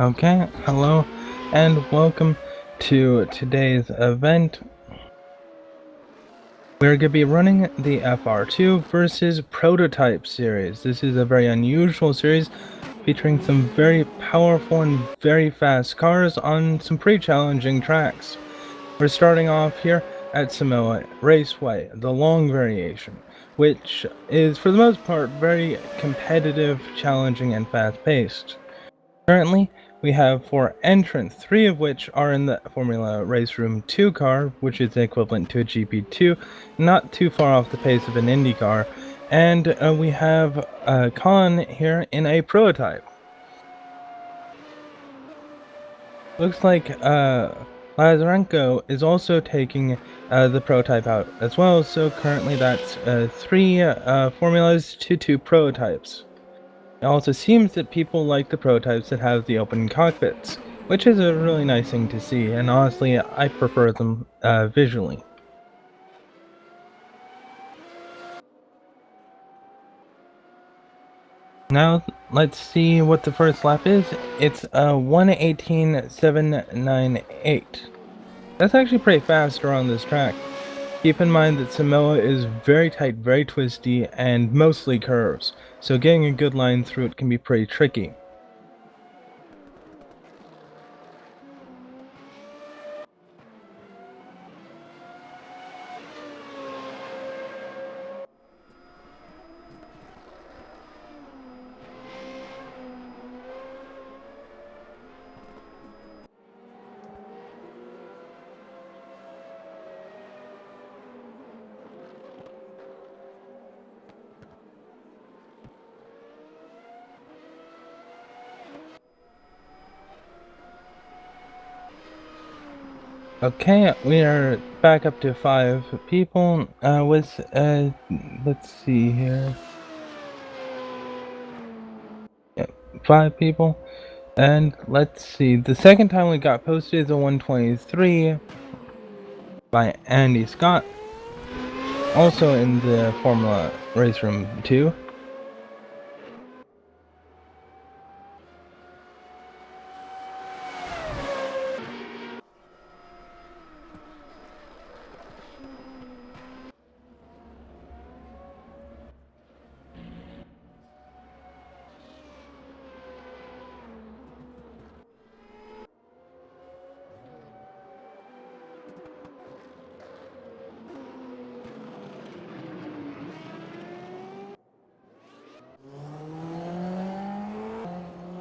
Okay, hello and welcome to today's event. We're going to be running the Fr2 versus Prototype series. This is a very unusual series featuring some very powerful and very fast cars on some pretty challenging tracks. We're starting off here at Sonoma Raceway, the long variation, which is for the most part very competitive, challenging, and fast-paced. Currently, we have 4 entrants, 3 of which are in the Formula Race Room 2 car, which is equivalent to a GP2, not too far off the pace of an Indy car, and we have Khan here in a prototype. Looks like Lazarenko is also taking the prototype out as well, so currently that's 3 formulas to 2 prototypes. It also seems that people like the prototypes that have the open cockpits, which is a really nice thing to see, and honestly, I prefer them visually. Now, let's see what the first lap is. It's 1:18.798. That's actually pretty fast around this track. Keep in mind that Samoa is very tight, very twisty, and mostly curves, so getting a good line through it can be pretty tricky. Okay, we are back up to 5 people, with, let's see here. Yep, 5 people. And let's see, the second time we got posted is a 123 by Andy Scott, also in the Formula Race Room 2.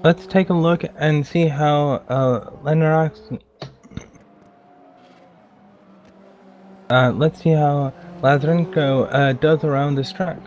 Let's take a look and see how let's see how Lazarenko does around this track.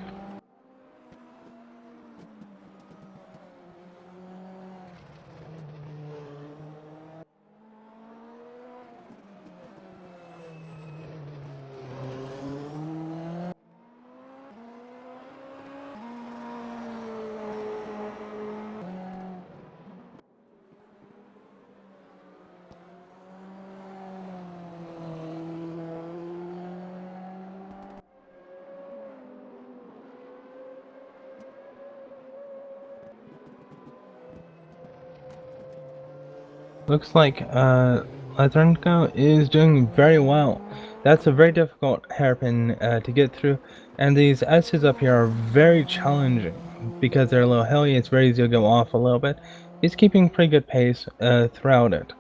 Looks like Lazarenko is doing very well. That's a very difficult hairpin to get through, and these S's up here are very challenging because they're a little hilly. It's very easy to go off a little bit. He's keeping pretty good pace throughout it.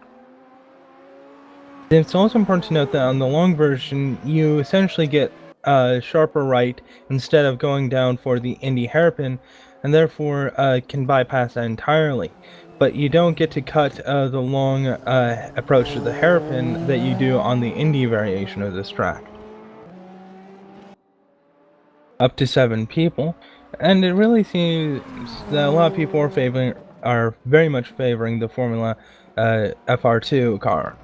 It's also important to note that on the long version, you essentially get a sharper right instead of going down for the Indy hairpin, and therefore can bypass that entirely. But you don't get to cut the long approach to the hairpin that you do on the Indy variation of this track. Up to 7 people, and it really seems that a lot of people are very much favoring the Formula Fr2 car.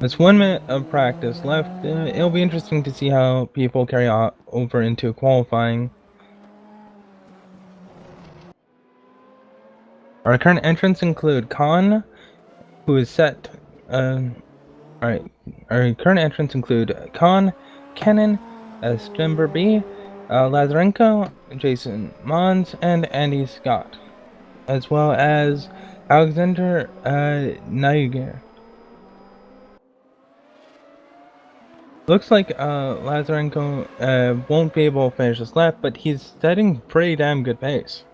There's 1 minute of practice left. It'll be interesting to see how people carry on over into qualifying. Our current entrants include Khan, who is set. Alright. Our current entrants include Khan, Kennan, Stember B, Lazarenko, Jason Mons, and Andy Scott. as well as Alexander Niger. Looks like Lazarenko won't be able to finish this lap, but he's setting pretty damn good pace.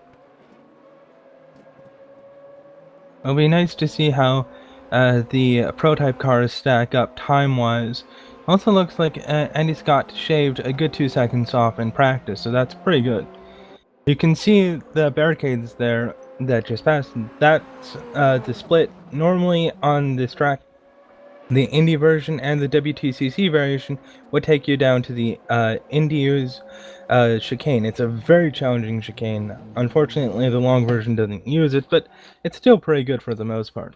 It'll be nice to see how the prototype cars stack up time-wise. Also looks like Andy Scott shaved a good 2 seconds off in practice, so that's pretty good. You can see the barricades there that just passed. That's the split. Normally on this track, the Indy version and the WTCC variation would take you down to the Indy's chicane. It's a very challenging chicane. Unfortunately, the long version doesn't use it, but it's still pretty good for the most part.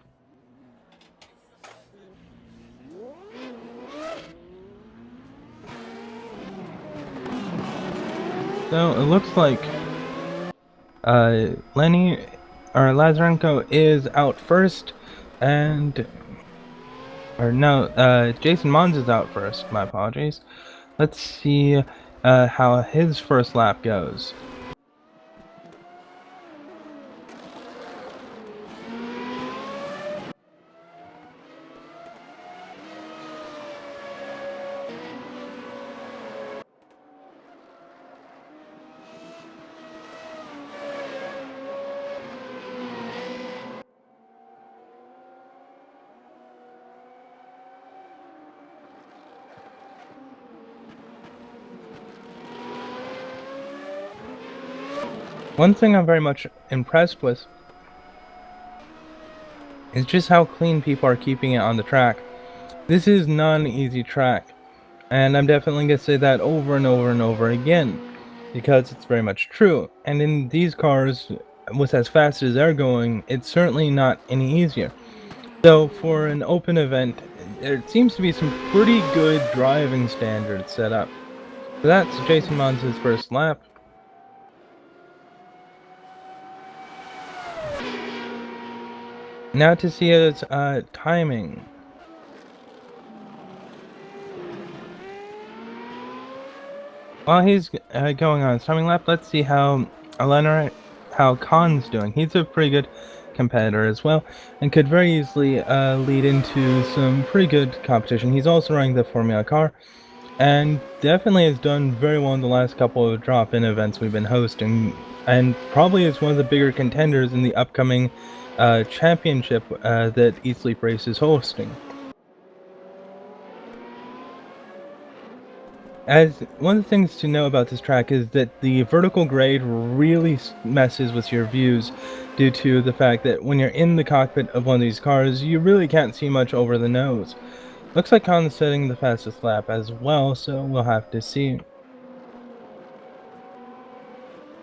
So it looks like Lenny or Lazarenko is out first, and Jason Mons is out first. My apologies. Let's see how his first lap goes. One thing I'm very much impressed with is just how clean people are keeping it on the track. This is not an easy track, and I'm definitely going to say that over and over and over again, because it's very much true. And in these cars, with as fast as they're going, it's certainly not any easier. So for an open event, there seems to be some pretty good driving standards set up. So that's Jason Mons' first lap. Now to see his timing. While he's going on his timing lap, let's see how Khan's doing. He's a pretty good competitor as well, and could very easily lead into some pretty good competition. He's also running the Formula car, and definitely has done very well in the last couple of drop-in events we've been hosting, and probably is one of the bigger contenders in the upcoming championship that Eat Sleep Race is hosting. As one of the things to know about this track is that the vertical grade really messes with your views due to the fact that when you're in the cockpit of one of these cars, you really can't see much over the nose. Looks like Khan's setting the fastest lap as well, so we'll have to see.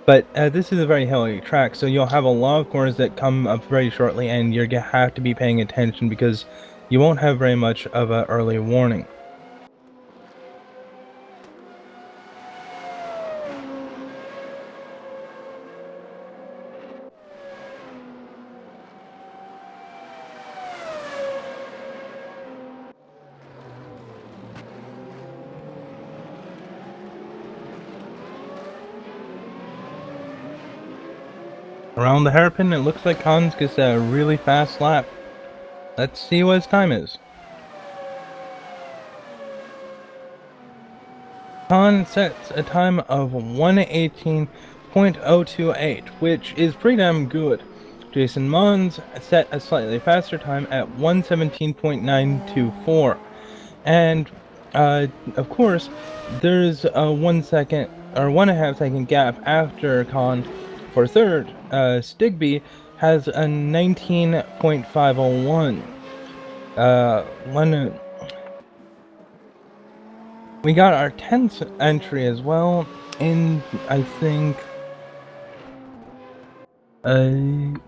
But this is a very hilly track, so you'll have a lot of corners that come up very shortly, and you're going to have to be paying attention because you won't have very much of an early warning. Around the hairpin, it looks like Khan's gets a really fast lap. Let's see what his time is. Khan sets a time of 1:18.028, which is pretty damn good. Jason Mons set a slightly faster time at 1:17.924. And, of course, there's a 1 second, or 1.5 second gap after Khan for third. Stigby has a 19.501. We got our 10th entry as well in, I think, sorry,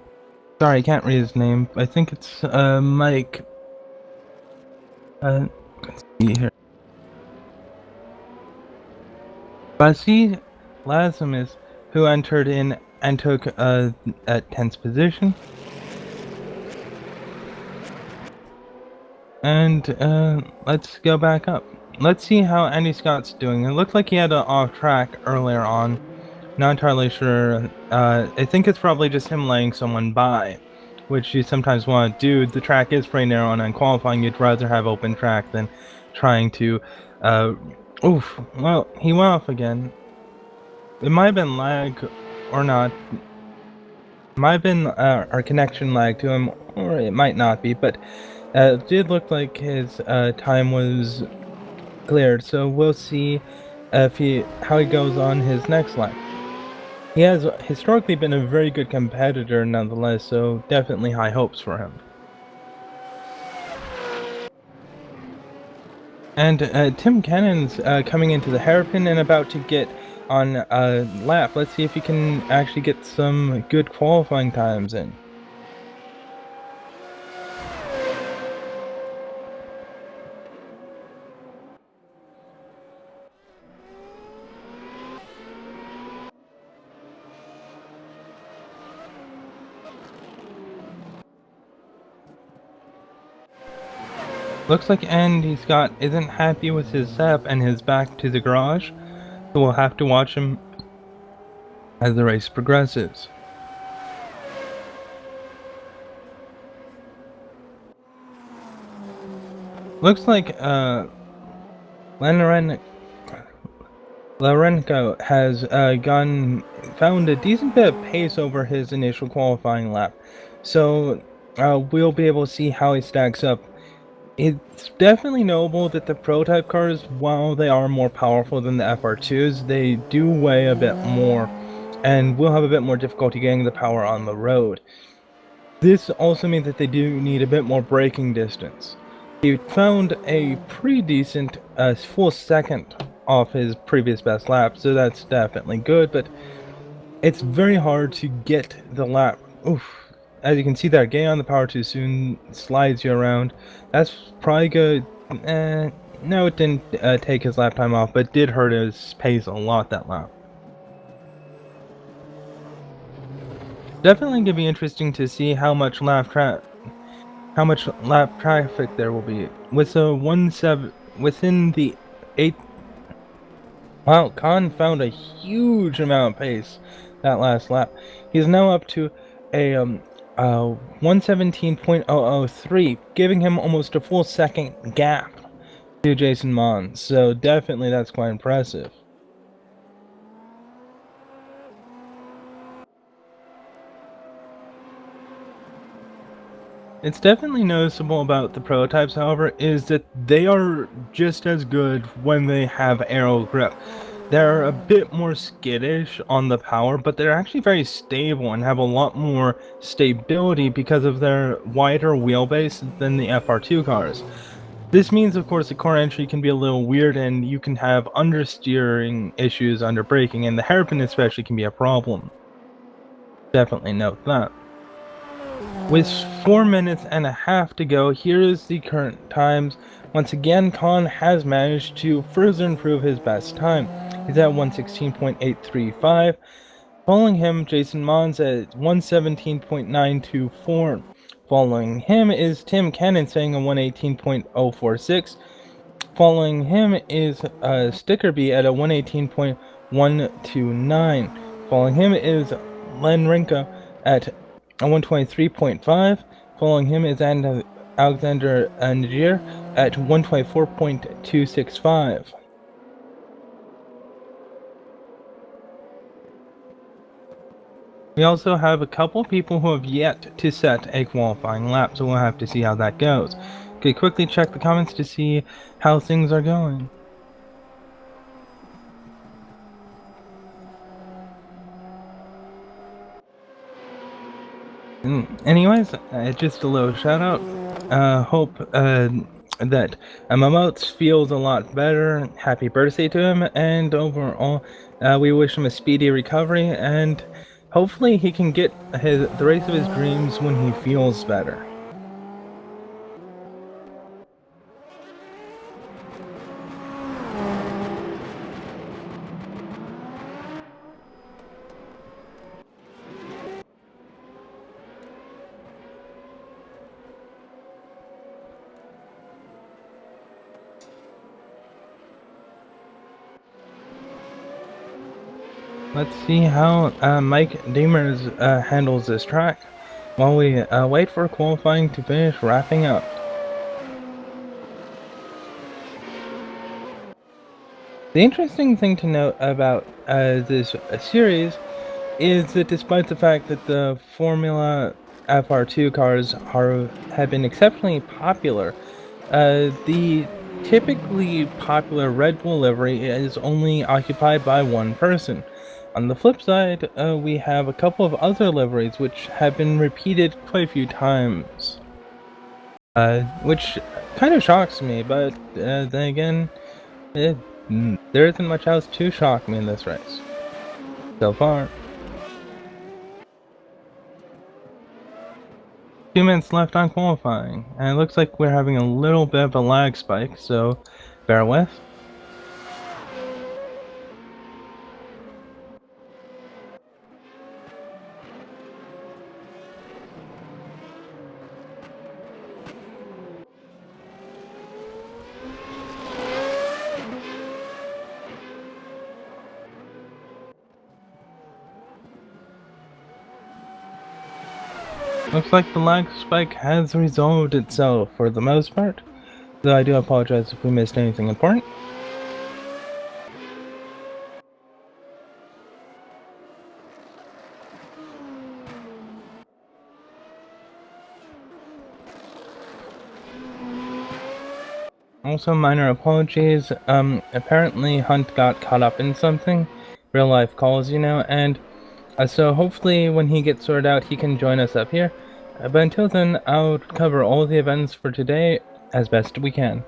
I can't read his name. I think it's, Mike, let's see here. Basi Lazimis, who entered in and took, at 10th position. And, let's go back up. Let's see how Andy Scott's doing. It looked like he had an off track earlier on, Not entirely sure. I think it's probably just him laying someone by, which you sometimes want to do. The track is pretty narrow, and on qualifying, you'd rather have open track than trying to. Uh, Oof. Well, he went off again. It might have been lag or not. Might have been our connection lag to him, or it might not be. But it did look like his time was cleared. So we'll see if he how he goes on his next lap. He has historically been a very good competitor nonetheless, so definitely high hopes for him. And Tim Cannon's coming into the hairpin and about to get on a lap. Let's see if he can actually get some good qualifying times in. Looks like Andy Scott isn't happy with his setup and his back to the garage, so we'll have to watch him as the race progresses. Looks like Larenko has found a decent bit of pace over his initial qualifying lap, so we'll be able to see how he stacks up. It's definitely notable that the prototype cars, while they are more powerful than the FR2s, they do weigh a bit more, and will have a bit more difficulty getting the power on the road. This also means that they do need a bit more braking distance. He found a pretty decent full second off his previous best lap, so that's definitely good, but it's very hard to get the lap. Oof. As you can see there, getting on the power too soon slides you around. That's probably good. No, it didn't take his lap time off, but did hurt his pace a lot that lap. Definitely gonna be interesting to see how much lap traffic there will be. With a 1-7 within the 8. Wow, Khan found a huge amount of pace that last lap. He's now up to a 117.003, giving him almost a full second gap to Jason Mons. So definitely that's quite impressive. It's definitely noticeable about the prototypes, however, is that they are just as good when they have aero grip. They're a bit more skittish on the power, but they're actually very stable and have a lot more stability because of their wider wheelbase than the FR2 cars. This means, of course, the core entry can be a little weird and you can have understeering issues under braking, and the hairpin especially can be a problem. Definitely note that. With 4 minutes and a half to go, here is the current times. Once again, Khan has managed to further improve his best time. He's at 116.835. Following him, Jason Mons at 117.924. Following him is Tim Cannon saying a 118.046. Following him is Stickerby at a 118.129. Following him is Len Rinko at a 123.5. Following him is Alexander Najir at 124.265. We also have a couple people who have yet to set a qualifying lap, so we'll have to see how that goes. Okay, quickly check the comments to see how things are going. Anyways, just a little shout out. Hope that Momotes feels a lot better. Happy birthday to him, and overall, we wish him a speedy recovery, and hopefully he can get the race of his dreams when he feels better. Let's see how Mike Demers handles this track while we wait for qualifying to finish wrapping up. The interesting thing to note about this series is that despite the fact that the Formula FR2 cars have been exceptionally popular, the typically popular Red Bull livery is only occupied by one person. On the flip side, we have a couple of other liveries which have been repeated quite a few times, which kind of shocks me, but then again, there isn't much else to shock me in this race so far. 2 minutes left on qualifying, and it looks like we're having a little bit of a lag spike, so bear with. Looks like the lag spike has resolved itself for the most part, though I do apologize if we missed anything important. Also, minor apologies. Apparently Hunt got caught up in something. Real life calls, you know, and so hopefully when he gets sorted out, he can join us up here. But until then, I'll cover all the events for today as best we can.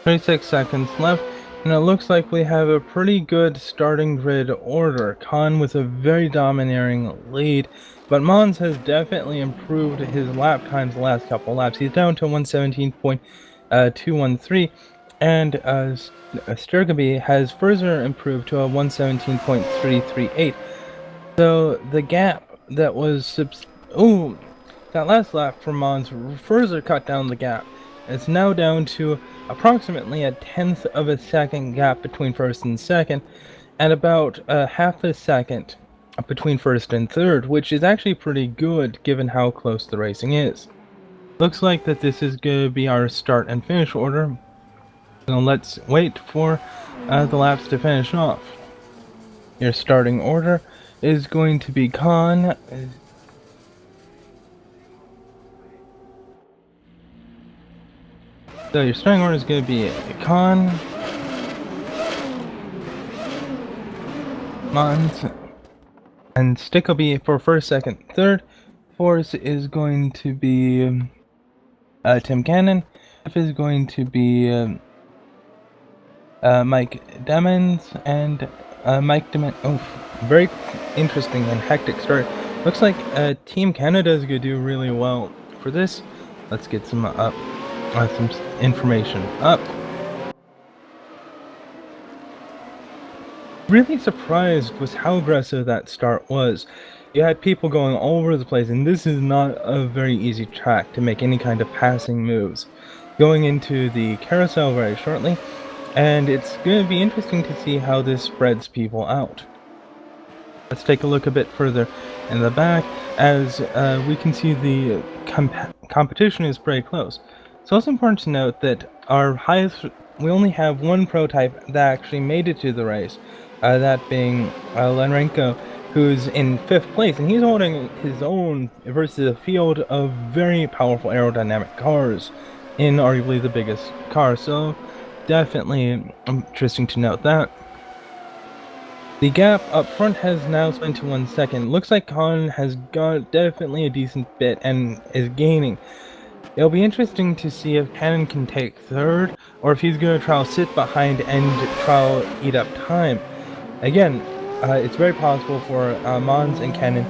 "36 seconds left, and it looks like we have a pretty good starting grid order. Khan with a very domineering lead, but Mons has definitely improved his lap times the last couple laps. He's down to 117.213, and Sturgaby has further improved to a 117.338. So the gap that was that last lap for Mons further cut down the gap. It's now down to approximately a tenth of a second gap between first and second, and about half a second between first and third, which is actually pretty good given how close the racing is. Looks like that this is going to be our start and finish order, so let's wait for the laps to finish off. Your starting order is going to be Khan. So your starting order is going to be Khan, Mons, and Stick will be for first, second, third. Fourth is going to be Tim Cannon. Fifth is going to be Mike Demons and Mike Demons. Oh, very interesting and hectic start. Looks like Team Canada is going to do really well for this. Let's get some some information up. Really surprised with how aggressive that start was. You had people going all over the place, and this is not a very easy track to make any kind of passing moves. Going into the carousel very shortly, and it's going to be interesting to see how this spreads people out. Let's take a look a bit further in the back, as we can see the competition is pretty close. So it's important to note that we only have one prototype that actually made it to the race, that being Lenrenko, who's in 5th place, and he's holding his own versus a field of very powerful aerodynamic cars in arguably the biggest car, so definitely interesting to note that. The gap up front has now spent to 1 second. Looks like Khan has got definitely a decent bit and is gaining. It'll be interesting to see if Cannon can take third, or if he's going to try to sit behind and try to eat up time. Again, it's very possible for Mons and Cannon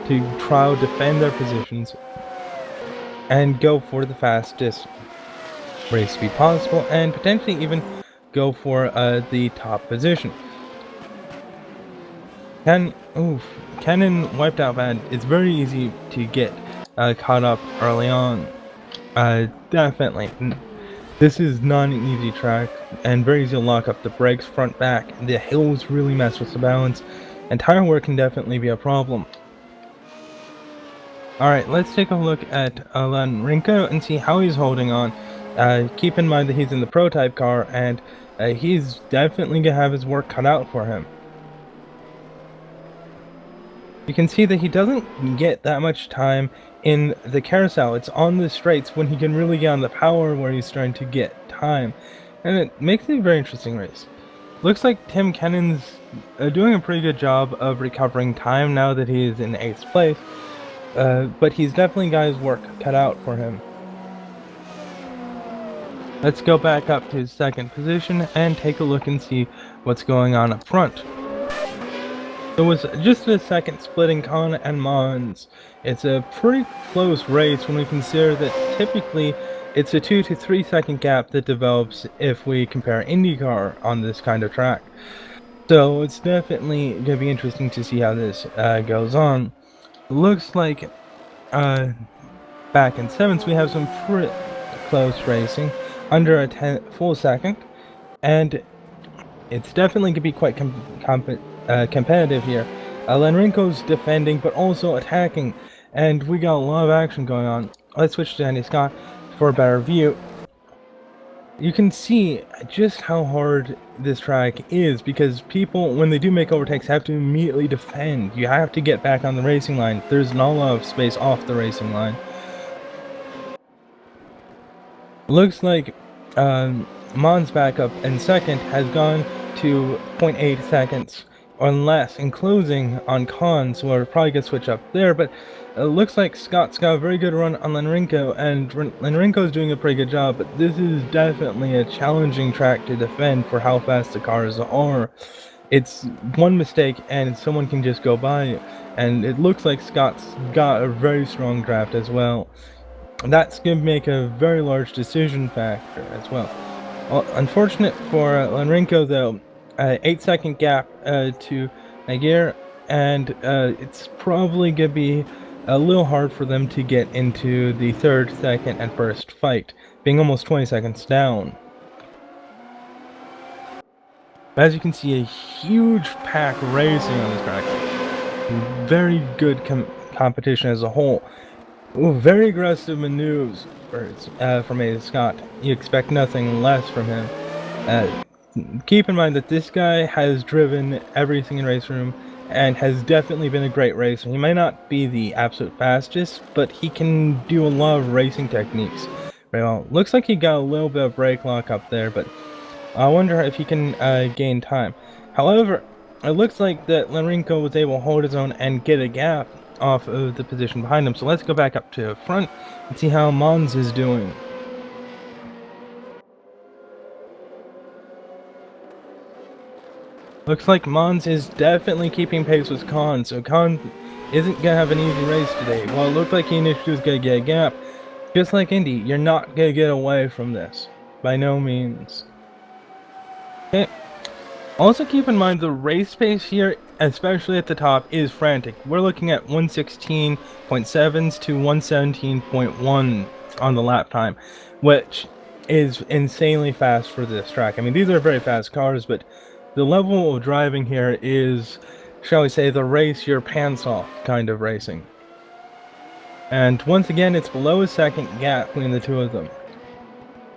to try to defend their positions and go for the fastest race to be possible and potentially even go for the top position. Cannon wiped out bad. It's very easy to get caught up early on. Definitely. This is not an easy track, and very easy to lock up the brakes front back. The hills really mess with the balance, and tire wear can definitely be a problem. Alright, let's take a look at Rinko and see how he's holding on. Keep in mind that he's in the prototype car, and he's definitely gonna have his work cut out for him. You can see that he doesn't get that much time in the carousel. It's on the straights when he can really get on the power where he's starting to get time. And it makes it a very interesting race. Looks like Tim Kennan's doing a pretty good job of recovering time now that he is in 8th place. But he's definitely got his work cut out for him. Let's go back up to his 2nd position and take a look and see what's going on up front. It was just a second splitting Con and Mons. It's a pretty close race when we consider that typically it's a 2 to 3 second gap that develops if we compare IndyCar on this kind of track. So it's definitely going to be interesting to see how this goes on. Looks like back in 7th we have some pretty close racing under a full second, and it's definitely going to be quite competitive here. Lenrenko's defending but also attacking, and we got a lot of action going on. Let's switch to Andy Scott for a better view. You can see just how hard this track is, because people, when they do make overtakes, have to immediately defend. You have to get back on the racing line. There's not a lot of space off the racing line. Looks like Mon's backup in 2nd has gone to 0.8 seconds or less in closing on Con, so we're probably gonna switch up there, but it looks like Scott's got a very good run on Lenrenko, and Lenrenko's doing a pretty good job, but this is definitely a challenging track to defend for how fast the cars are. It's one mistake and someone can just go by you, and it looks like Scott's got a very strong draft as well. That's going to make a very large decision factor as well. Unfortunate for Lenrenko though, 8-second gap to Nagier, and it's probably going to be a little hard for them to get into the 3rd, 2nd, and 1st fight, being almost 20 seconds down. As you can see, a huge pack racing on this track. Very good competition as a whole. Ooh, very aggressive maneuvers from A. Scott. You expect nothing less from him. Keep in mind that this guy has driven everything in Race Room and has definitely been a great racer. He may not be the absolute fastest, but he can do a lot of racing techniques very well. Looks like he got a little bit of brake lock up there, but I wonder if he can gain time. However, it looks like that Lenrenko was able to hold his own and get a gap off of the position behind him. So let's go back up to front and see how Mons is doing. Looks like Mons is definitely keeping pace with Con, so Con isn't gonna have an easy race today. While it looked like he initially was gonna get a gap, just like Indy, you're not gonna get away from this. By no means. Okay. Also keep in mind the race pace here, especially at the top, is frantic. We're looking at 116.7s to 117.1 on the lap time, which is insanely fast for this track. I mean, these are very fast cars, but the level of driving here is, shall we say, the race your pants off kind of racing. And once again, it's below a second gap between the two of them.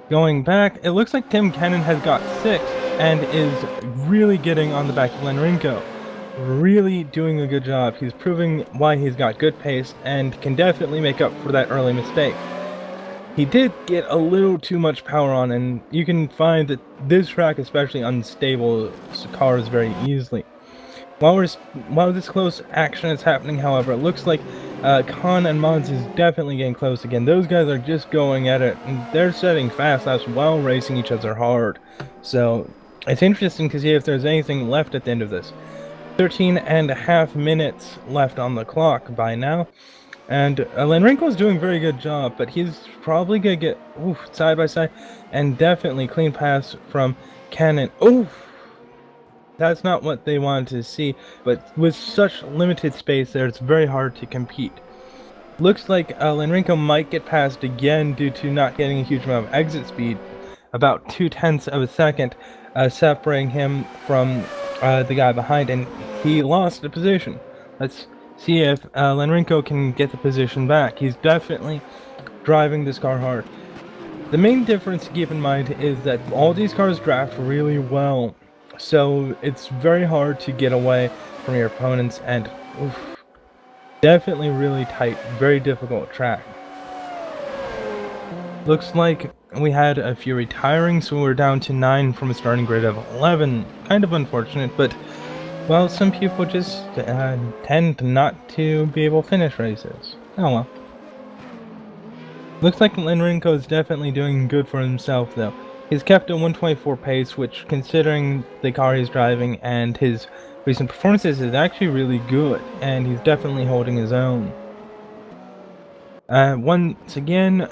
Going back, it looks like Tim Kennan has got 6th and is really getting on the back of Lenrenko. Really doing a good job. He's proving why he's got good pace and can definitely make up for that early mistake. He did get a little too much power on, and you can find that this track, especially unstable cars very easily. While this close action is happening, however, it looks like Con and Mons is definitely getting close again. Those guys are just going at it, and they're setting fast laps while racing each other hard. So it's interesting to see if there's anything left at the end of this. 13.5 minutes left on the clock by now. And Lenrenko's doing a very good job, but he's probably gonna get side by side, and definitely clean pass from Cannon. That's not what they wanted to see, but with such limited space there, it's very hard to compete. Looks like Lenrenko might get passed again due to not getting a huge amount of exit speed, about 0.2 of a second, separating him from the guy behind, and he lost the position. Let's see if Lenrenko can get the position back. He's definitely driving this car hard. The main difference to keep in mind is that all these cars draft really well, so it's very hard to get away from your opponents, and definitely really tight, very difficult track. Looks like we had a few retiring, so we're down to 9 from a starting grid of 11. Kind of unfortunate, but well, some people just tend not to be able to finish races. Oh well. Looks like Lenrenko is definitely doing good for himself, though. He's kept a 124 pace, which, considering the car he's driving and his recent performances, is actually really good, and he's definitely holding his own. Once again,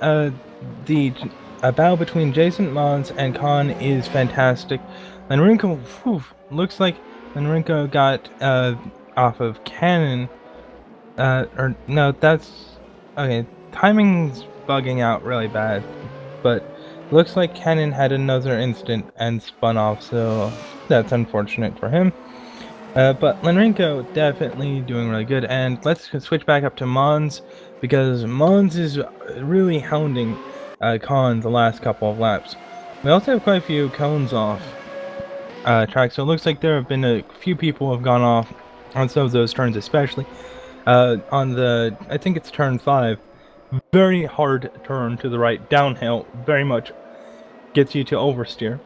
the battle between Jason Mons and Khan is fantastic. Lenrenko, looks like Lenrenko got off of Cannon. Or no, that's okay. Timing's bugging out really bad, but looks like Cannon had another incident and spun off, so that's unfortunate for him. But Lenrenko definitely doing really good, and let's switch back up to Mons, because Mons is really hounding Khan the last couple of laps. We also have quite a few cones off track, so it looks like there have been a few people who have gone off on some of those turns, especially on the, I think it's turn 5. Very hard turn to the right, downhill, very much gets you to oversteer.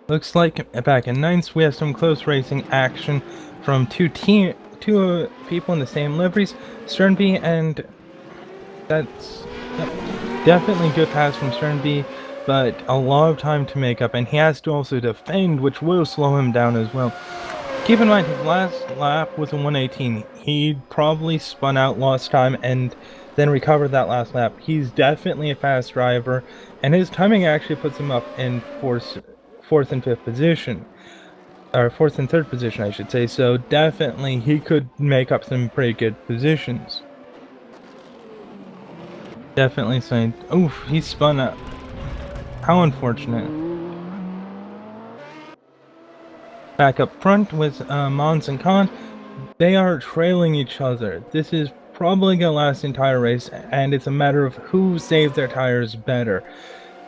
Looks like back in 9th we have some close racing action from two people in the same liveries, Sternby, and that's definitely good pass from Sternby, but a lot of time to make up, and he has to also defend, which will slow him down as well. Keep in mind, his last lap was a 118. He probably spun out, lost time, and then recovered that last lap. He's definitely a fast driver, and his timing actually puts him up in fourth and fifth position. Or fourth and third position, I should say. So definitely he could make up some pretty good positions. Definitely saying, oof, he spun up. How unfortunate. Back up front with Mons and Khan. They are trailing each other. This is probably going to last the entire race, and it's a matter of who saves their tires better.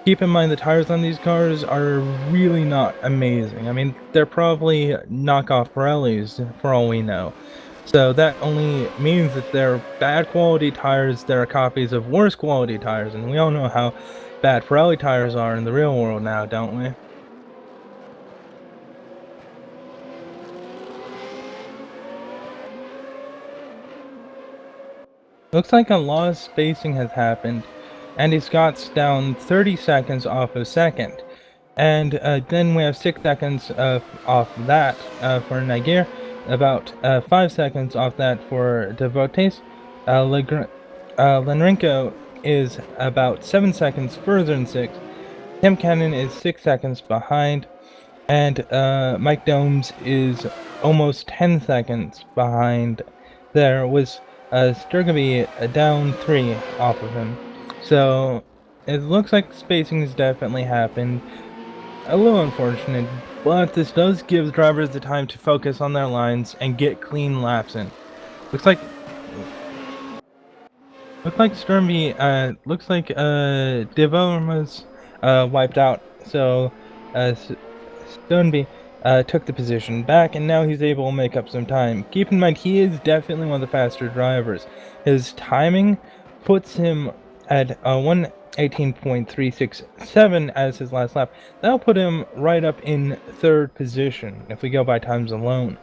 Keep in mind the tires on these cars are really not amazing. I mean, they're probably knockoff Pirellis for all we know. So that only means that they're bad quality tires that are copies of worse quality tires, and we all know how bad Pirelli tires are in the real world now, don't we? Looks like a lot of spacing has happened, and Scott's down 30 seconds off of second. And then we have 6 seconds off that for Niger, about 5 seconds off that for Devotes. Lenrenko is about 7 seconds further than 6. Tim Cannon is 6 seconds behind, and Mike Domes is almost 10 seconds behind. There was Sturgaby down 3 off of him. So it looks like spacing has definitely happened. A little unfortunate, but this does give drivers the time to focus on their lines and get clean laps in. Looks like Sternby, looks like Devon was wiped out, so Sternby took the position back, and now he's able to make up some time. Keep in mind, he is definitely one of the faster drivers. His timing puts him at 1:18.367 as his last lap. That'll put him right up in 3rd position if we go by times alone.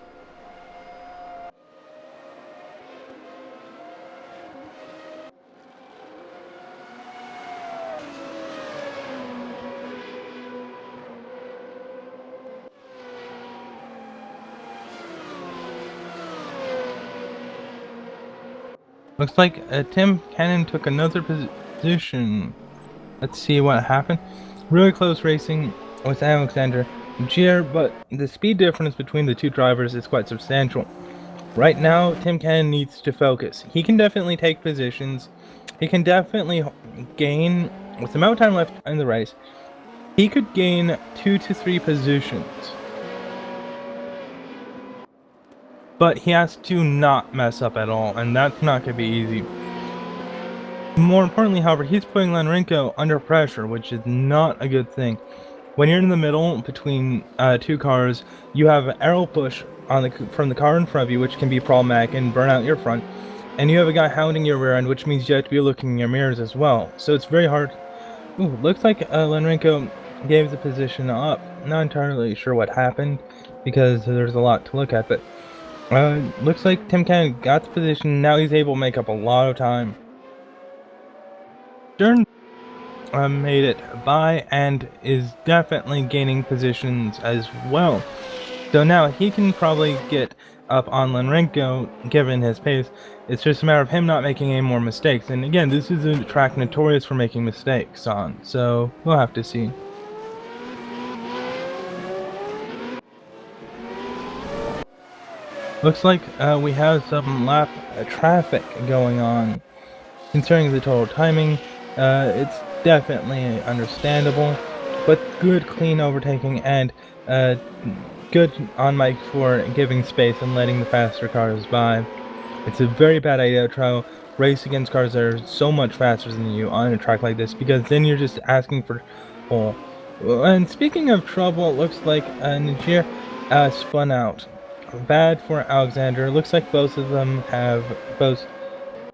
Looks like Tim Cannon took another position. Let's see what happened. Really close racing with Alexander Gier, but the speed difference between the two drivers is quite substantial. Right now, Tim Cannon needs to focus. He can definitely take positions. He can definitely gain, with the amount of time left in the race, he could gain 2 to 3 positions. But he has to not mess up at all, and that's not going to be easy. More importantly, however, he's putting Lenrenko under pressure, which is not a good thing. When you're in the middle between two cars, you have arrow push from the car in front of you, which can be problematic and burn out your front. And you have a guy hounding your rear end, which means you have to be looking in your mirrors as well. So it's very hard. Ooh, looks like Lenrenko gave the position up. Not entirely sure what happened, because there's a lot to look at, but looks like Tim Cannon got the position. Now he's able to make up a lot of time. Stern made it by and is definitely gaining positions as well. So now he can probably get up on Lenrenko given his pace. It's just a matter of him not making any more mistakes. And again, this is a track notorious for making mistakes on, so we'll have to see. Looks like we have some lap traffic going on. Concerning the total timing, it's definitely understandable, but good clean overtaking and good on Mike for giving space and letting the faster cars by. It's a very bad idea to try to race against cars that are so much faster than you on a track like this, because then you're just asking for trouble. And speaking of trouble, it looks like Niger spun out. Bad for Alexander. It looks like both of them have both.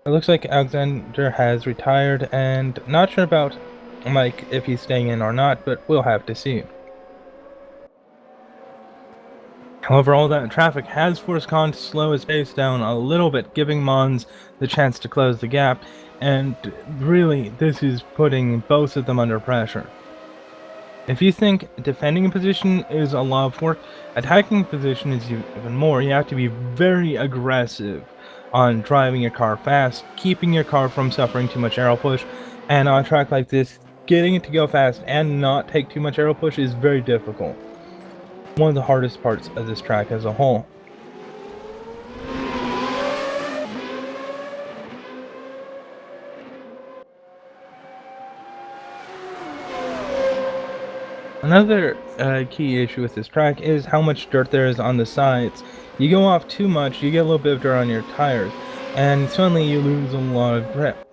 It looks like Alexander has retired, and not sure about Mike if he's staying in or not, but we'll have to see. However, all that traffic has forced Khan to slow his pace down a little bit, giving Mons the chance to close the gap, and really, this is putting both of them under pressure. If you think defending a position is a lot of work, attacking a position is even more. You have to be very aggressive on driving your car fast, keeping your car from suffering too much aero push, and on a track like this, getting it to go fast and not take too much aero push is very difficult. One of the hardest parts of this track as a whole. Another key issue with this track is how much dirt there is on the sides. You go off too much, you get a little bit of dirt on your tires, and suddenly you lose a lot of grip.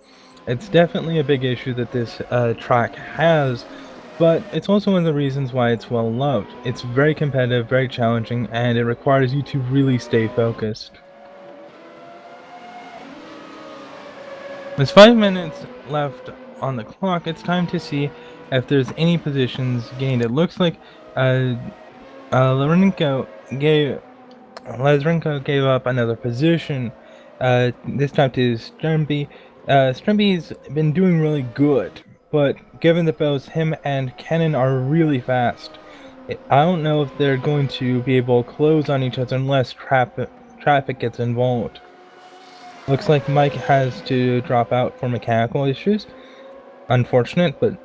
It's definitely a big issue that this track has, but it's also one of the reasons why it's well loved. It's very competitive, very challenging, and it requires you to really stay focused. There's 5 minutes left on the clock. It's time to see if there's any positions gained. It looks like Lenrenko gave up another position, this time to Sternby. Sternby's been doing really good, but given that both him and Cannon are really fast, I don't know if they're going to be able to close on each other unless traffic gets involved. Looks like Mike has to drop out for mechanical issues. Unfortunate, but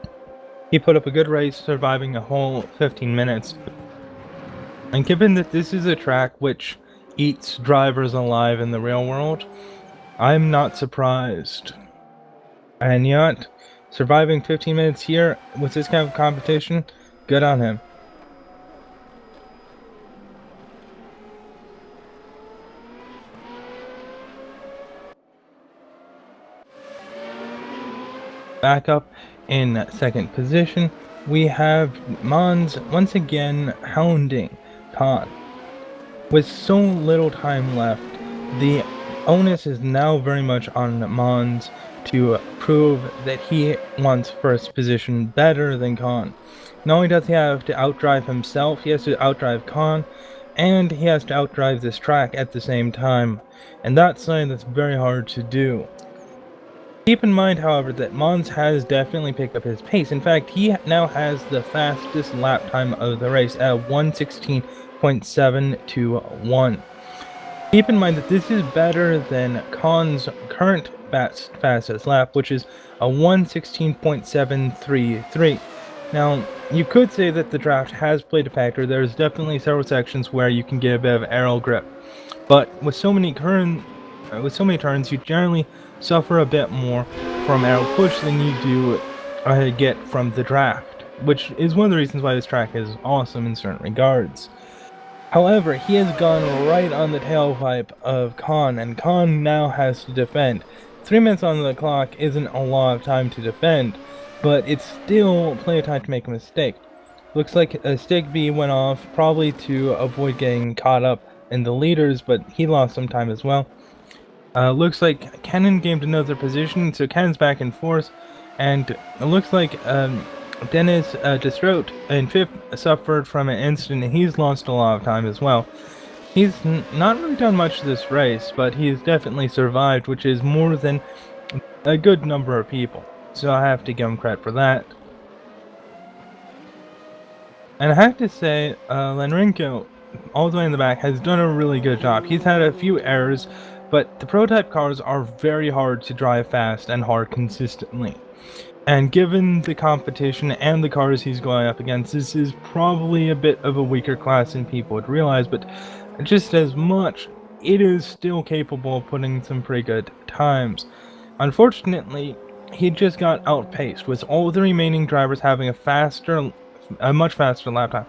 he put up a good race, surviving a whole 15 minutes. And given that this is a track which eats drivers alive in the real world, I'm not surprised. And yet, surviving 15 minutes here with this kind of competition, good on him. Back up in second position, we have Mons once again hounding Khan. With so little time left, the onus is now very much on Mons to prove that he wants first position better than Khan. Not only does he have to outdrive himself, he has to outdrive Khan, and he has to outdrive this track at the same time, and that's something that's very hard to do. Keep in mind, however, that Mons has definitely picked up his pace. In fact, he now has the fastest lap time of the race at 1:16.721. Keep in mind that this is better than Khan's current fastest lap, which is a 1:16.733. Now, you could say that the draft has played a factor. There's definitely several sections where you can get a bit of aero grip, but with so many turns, you generally suffer a bit more from aero push than you do get from the draft, which is one of the reasons why this track is awesome in certain regards. However, he has gone right on the tailpipe of Khan, and Khan now has to defend. 3 minutes on the clock isn't a lot of time to defend, but it's still plenty of time to make a mistake. Looks like a stick B went off, probably to avoid getting caught up in the leaders, but he lost some time as well. Looks like Cannon gained another position, so Cannon's back in fourth, and it looks like Dennis Distrote in fifth suffered from an incident, and he's lost a lot of time as well. He's not really done much this race, but he's definitely survived, which is more than a good number of people, so I have to give him credit for that. And I have to say, Lenrenko, all the way in the back, has done a really good job. He's had a few errors, but the prototype cars are very hard to drive fast and hard consistently. And given the competition and the cars he's going up against, this is probably a bit of a weaker class than people would realize, but just as much, it is still capable of putting some pretty good times. Unfortunately, he just got outpaced, with all the remaining drivers having a much faster lap time.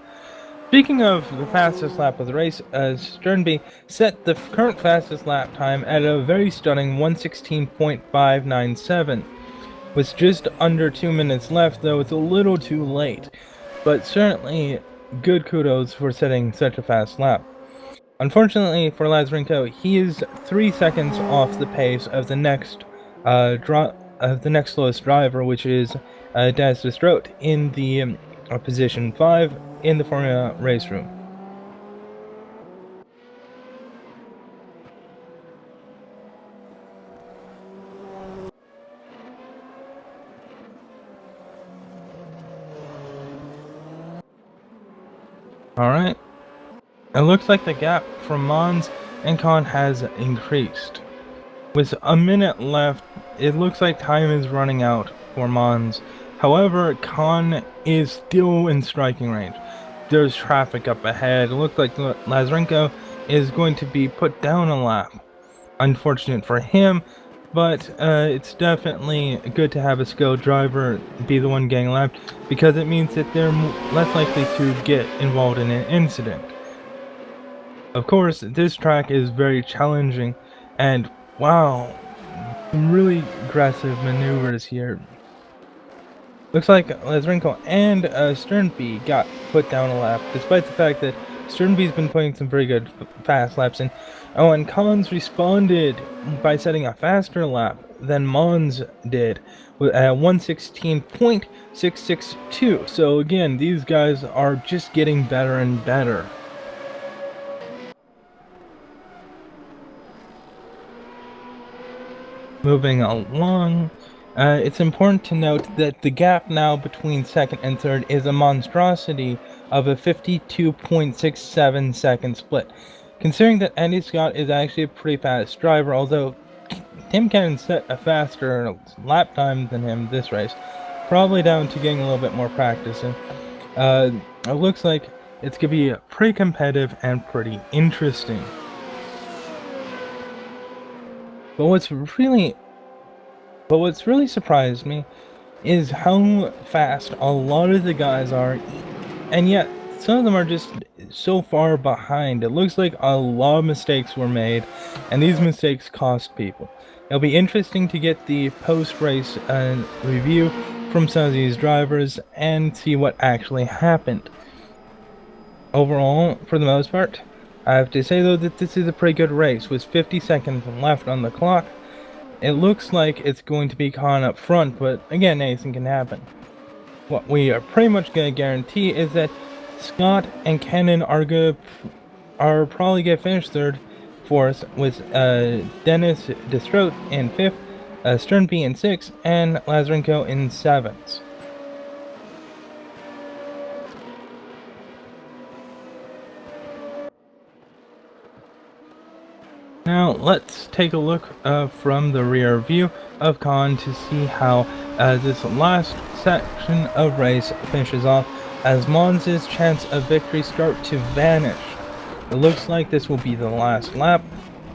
Speaking of the fastest lap of the race, Sternby set the current fastest lap time at a very stunning 1:16.597. With just under 2 minutes left, though it's a little too late, but certainly good kudos for setting such a fast lap. Unfortunately for Lazarenko, he is 3 seconds off the pace of the next slowest driver, which is Dennis Distrote in the position 5 in the Formula race room. Alright, it looks like the gap from Mons and Khan has increased. With a minute left, it looks like time is running out for Mons. However, Khan is still in striking range. There's traffic up ahead. It looks like Lazarenko is going to be put down a lap. Unfortunate for him, but it's definitely good to have a skilled driver be the one getting lapped, because it means that they're less likely to get involved in an incident. Of course, this track is very challenging, and wow, some really aggressive maneuvers here. Looks like Lazarenko and Sternby got put down a lap, despite the fact that Sternby's been putting some very good fast laps in. Oh, and Collins responded by setting a faster lap than Mons did, with 1:16.662. So again, these guys are just getting better and better. Moving along, it's important to note that the gap now between second and third is a monstrosity of a 52.67 second split. Considering that Andy Scott is actually a pretty fast driver, although Tim Cannon set a faster lap time than him this race, probably down to getting a little bit more practice in. It looks like it's going to be pretty competitive and pretty interesting. But what's really surprised me is how fast a lot of the guys are, and yet some of them are just so far behind. It looks like a lot of mistakes were made, and these mistakes cost people. It'll be interesting to get the post-race review from some of these drivers and see what actually happened. Overall, for the most part, I have to say though that this is a pretty good race. With 50 seconds left on the clock, it looks like it's going to be Khan up front, but again, anything can happen. What we are pretty much going to guarantee is that Scott and Cannon are probably going to finish third, fourth, with Dennis Distrote in fifth, Sternby in sixth, and Lazarenko in seventh. Now let's take a look from the rear view of Khan to see how this last section of race finishes off as Mons' chance of victory start to vanish. It looks like this will be the last lap,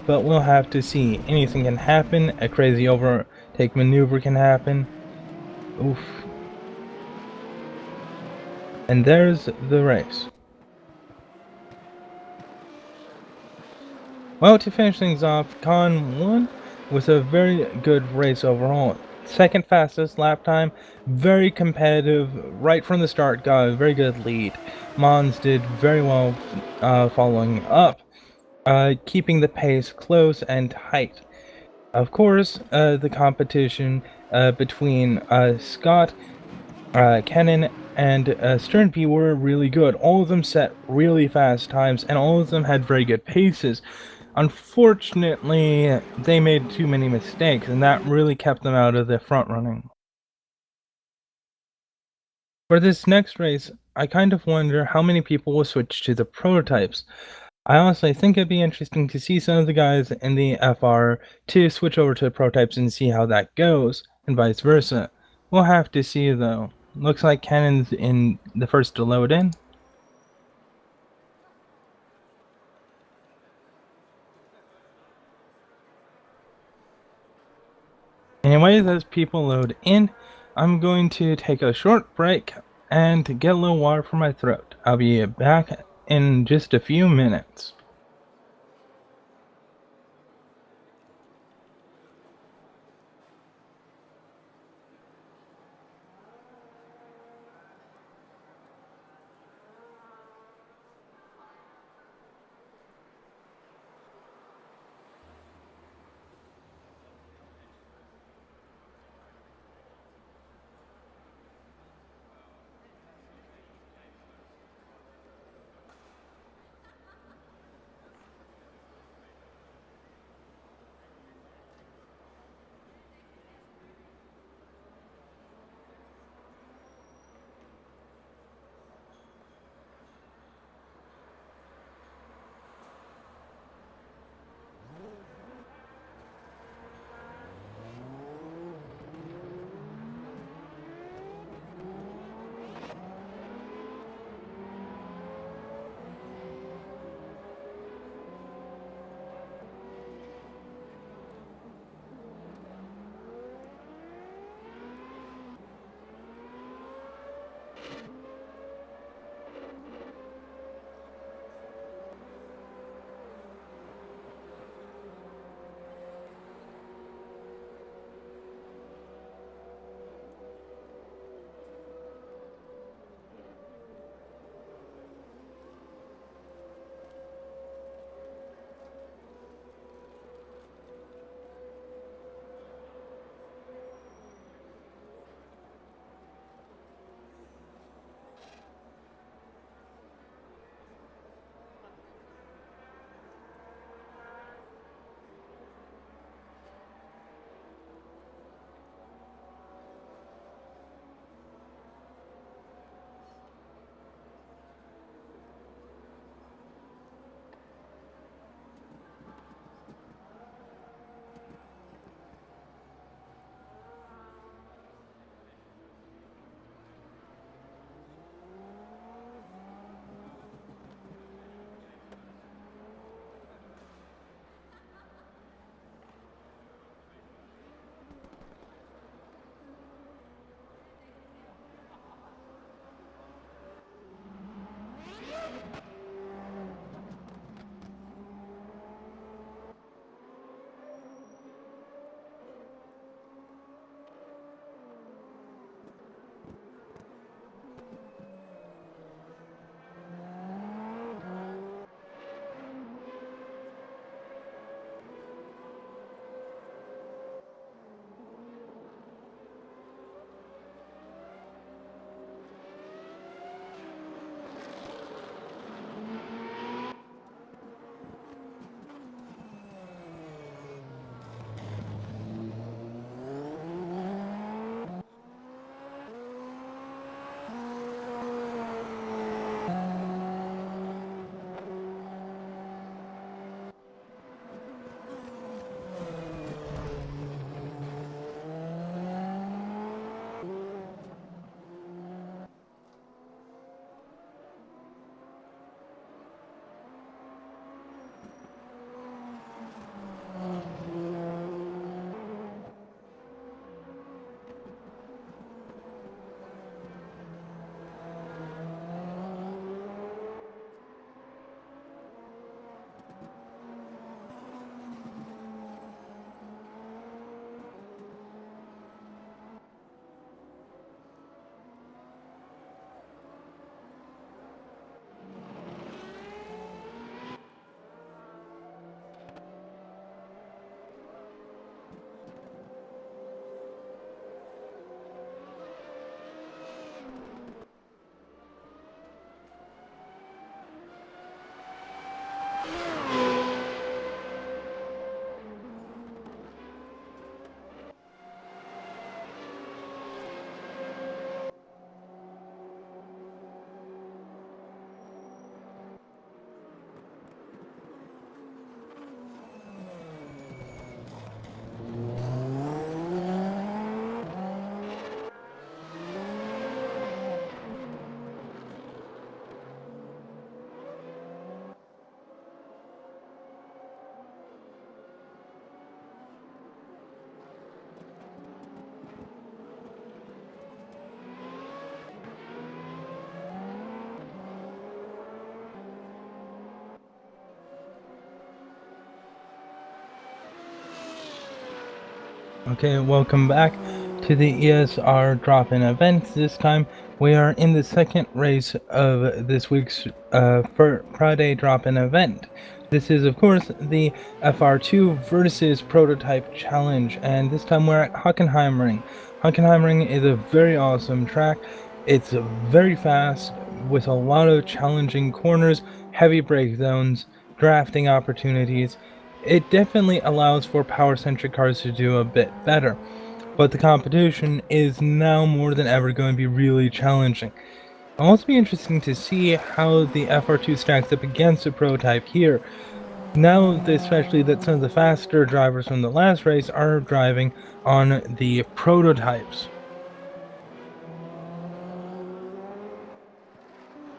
but we'll have to see. Anything can happen, a crazy overtake maneuver can happen. Oof. And there's the race. Well, to finish things off, Khan won with a very good race overall. Second fastest lap time, very competitive right from the start, got a very good lead. Mons did very well following up, keeping the pace close and tight. Of course, the competition between Scott, Kennan, and Sternby were really good. All of them set really fast times, and all of them had very good paces. Unfortunately, they made too many mistakes, and that really kept them out of the front running. For this next race, I kind of wonder how many people will switch to the prototypes. I honestly think it'd be interesting to see some of the guys in the FR2 switch over to prototypes and see how that goes, and vice versa. We'll have to see though. Looks like Cannon's in the first to load in. Anyways, as people load in, I'm going to take a short break and get a little water for my throat. I'll be back in just a few minutes. Okay, welcome back to the ESR Drop-in event. This time we are in the second race of this week's Friday Drop-in event. This is, of course, the Fr2 versus Prototype Challenge, and this time we're at Hockenheim Ring. Hockenheim Ring is a very awesome track. It's very fast with a lot of challenging corners, heavy brake zones, drafting opportunities. It definitely allows for power-centric cars to do a bit better, but the competition is now more than ever going to be really challenging. It'll also be interesting to see how the FR2 stacks up against the Prototype here, now especially that some of the faster drivers from the last race are driving on the prototypes.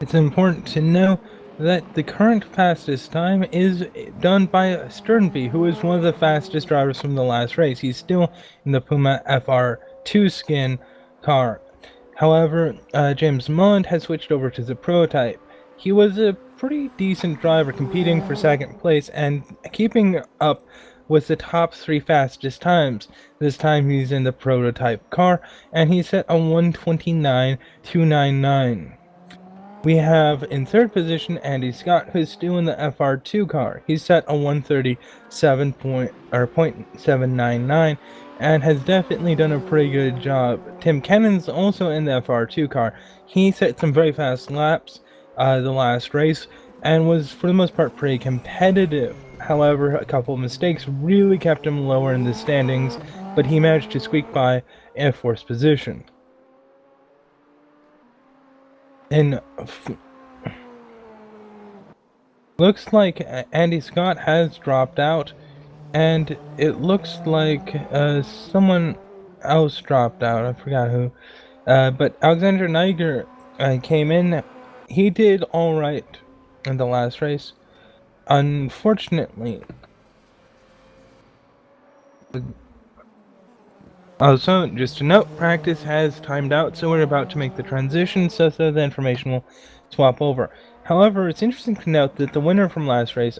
It's important to know that the current fastest time is done by Fr2, who is one of the fastest drivers from the last race. He's still in the Puma FR2 skin car. However, James Mond has switched over to the Prototype. He was a pretty decent driver, competing for second place and keeping up with the top 3 fastest times. This time he's in the Prototype car, and he set a 1:29.299. We have in third position Andy Scott, who's still in the FR2 car. He's set a 1:37.799 and has definitely done a pretty good job. Tim Kennan's also in the FR2 car. He set some very fast laps the last race and was for the most part pretty competitive. However, a couple of mistakes really kept him lower in the standings, but he managed to squeak by in fourth position. In looks like Andy Scott has dropped out, and it looks like someone else dropped out. I forgot who. But Alexander Niger came in. He did all right in the last race. Unfortunately, also, just a note, practice has timed out, so we're about to make the transition, so the information will swap over. However, it's interesting to note that the winner from last race,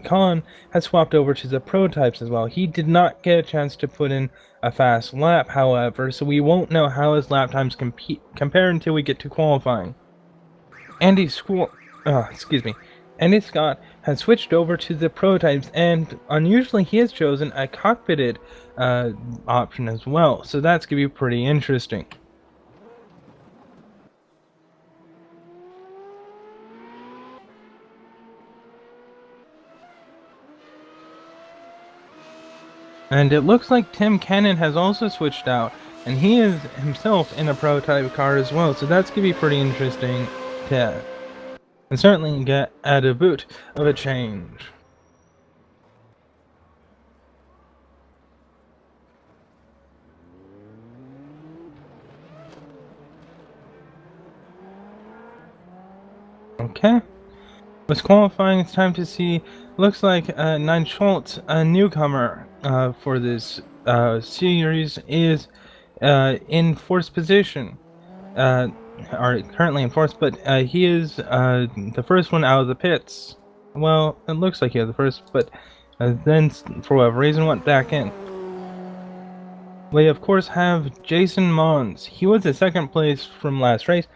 Khan, has swapped over to the prototypes as well. He did not get a chance to put in a fast lap, however, so we won't know how his lap times compare until we get to qualifying. Andy Scott has switched over to the prototypes, and unusually he has chosen a cockpitted option as well, so that's going to be pretty interesting. And it looks like Tim Kennan has also switched out, and he is himself in a prototype car as well, so that's going to be pretty interesting to and certainly get at a boot of a change. Okay. With qualifying, it's time to see. Looks like Nine Schultz, a newcomer for this series, is in fourth position. Are currently in fourth, but he is the first one out of the pits. Well, it looks like he was the first, but then for whatever reason went back in. We of course have Jason Mons. He was in second place from last race,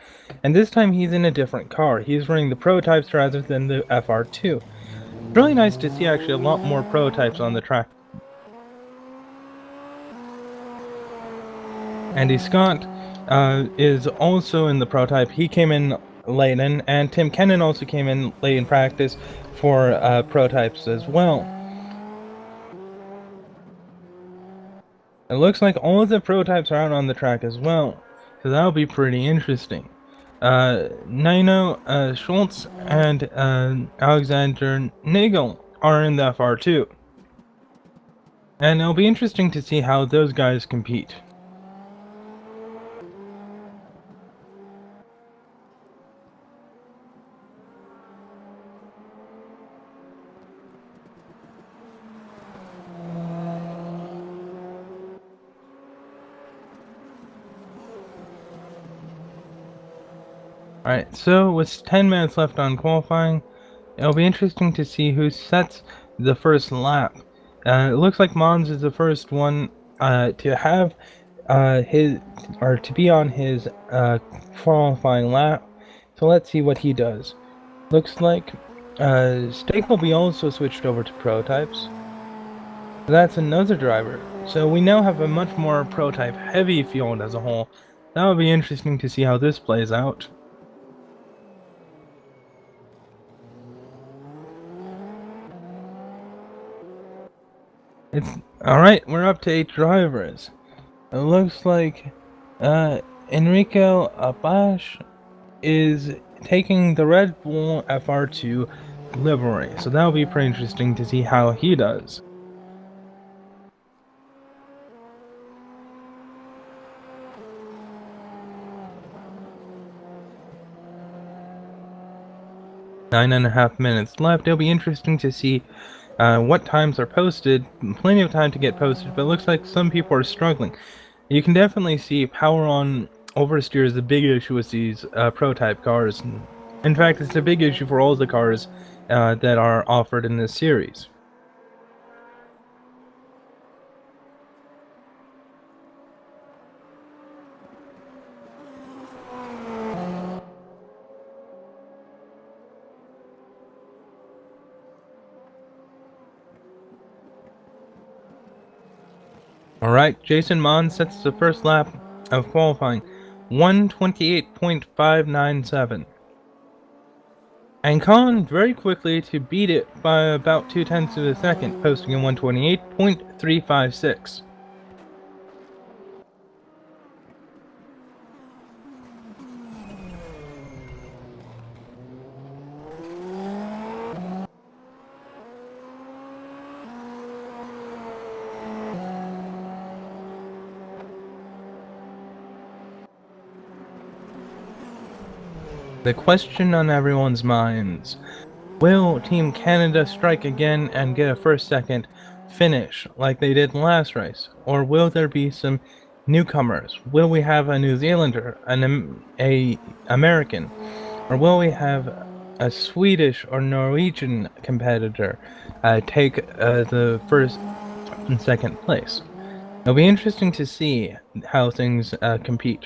and this time he's in a different car. He's running the prototypes rather than the FR2. Really nice to see actually a lot more prototypes on the track. Andy Scott is also in the prototype. He came in late in, and Tim Kennan also came in late in practice for prototypes as well. It looks like all of the prototypes are out on the track as well, so that'll be pretty interesting. Nino Schultz and Alexander Nagel are in the FR2. And it'll be interesting to see how those guys compete. Alright, so with 10 minutes left on qualifying, it'll be interesting to see who sets the first lap. It looks like Mons is the first one to have to be on his qualifying lap. So let's see what he does. Looks like Stake will be also switched over to prototypes. That's another driver. So we now have a much more prototype heavy field as a whole. That would be interesting to see how this plays out. It's alright, we're up to 8 drivers. It looks like Enrico Abash is taking the Red Bull Fr2 livery. So that'll be pretty interesting to see how he does. Nine and a half minutes left. It'll be interesting to see what times are posted. Plenty of time to get posted, but it looks like some people are struggling. You can definitely see power on oversteer is the big issue with these prototype cars. In fact, it's a big issue for all the cars that are offered in this series. Alright, Jason Mon sets the first lap of qualifying, 1:28.597. And Khan very quickly to beat it by about 0.2 of a second, posting in 1:28.356. The question on everyone's minds: will Team Canada strike again and get a first-second finish like they did in the last race? Or will there be some newcomers? Will we have a New Zealander, a American? Or will we have a Swedish or Norwegian competitor take the first and second place? It'll be interesting to see how things compete.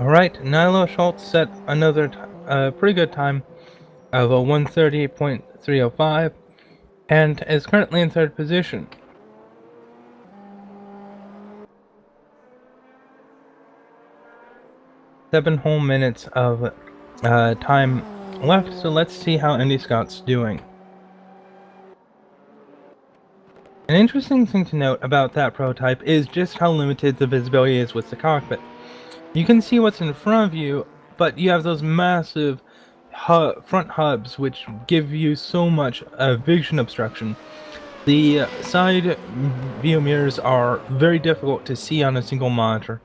Alright, Nilo Schultz set another pretty good time of a 1:30.305 and is currently in third position. Seven whole minutes of time left, so let's see how Andy Scott's doing. An interesting thing to note about that prototype is just how limited the visibility is with the cockpit. You can see what's in front of you, but you have those massive front hubs which give you so much vision obstruction. The side view mirrors are very difficult to see on a single monitor.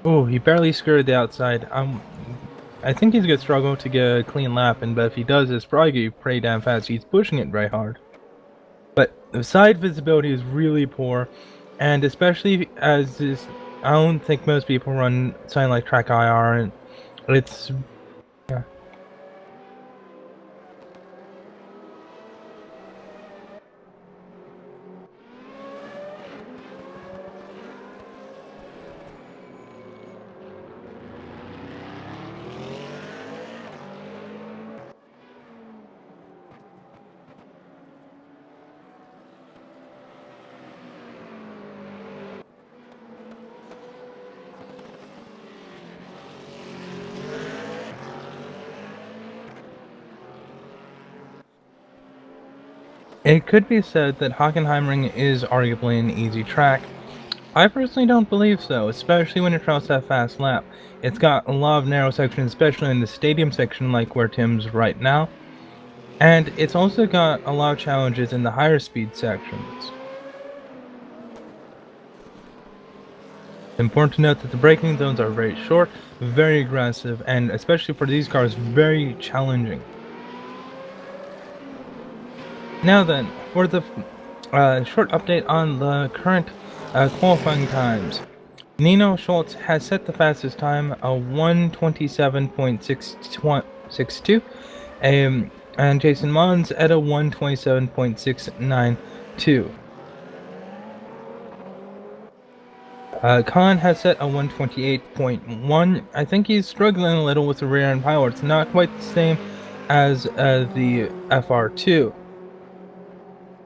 Oh, he barely skirted the outside. I think he's gonna struggle to get a clean lap in, but if he does, it's probably gonna be pretty damn fast. He's pushing it very hard. But the side visibility is really poor, and especially as this, I don't think most people run something like Track IR, and it's yeah. It could be said that Hockenheim is arguably an easy track. I personally don't believe so, especially when it tries that fast lap. It's got a lot of narrow sections, especially in the stadium section like where Tim's right now. And it's also got a lot of challenges in the higher speed sections. Important to note that the braking zones are very short, very aggressive, and especially for these cars, very challenging. Now then, for the short update on the current qualifying times. Nino Schultz has set the fastest time, a 1:27.662, and Jason Mons at a 1:27.692. Khan has set a 1:28.1. I think he's struggling a little with the rear end power. It's not quite the same as the Fr2.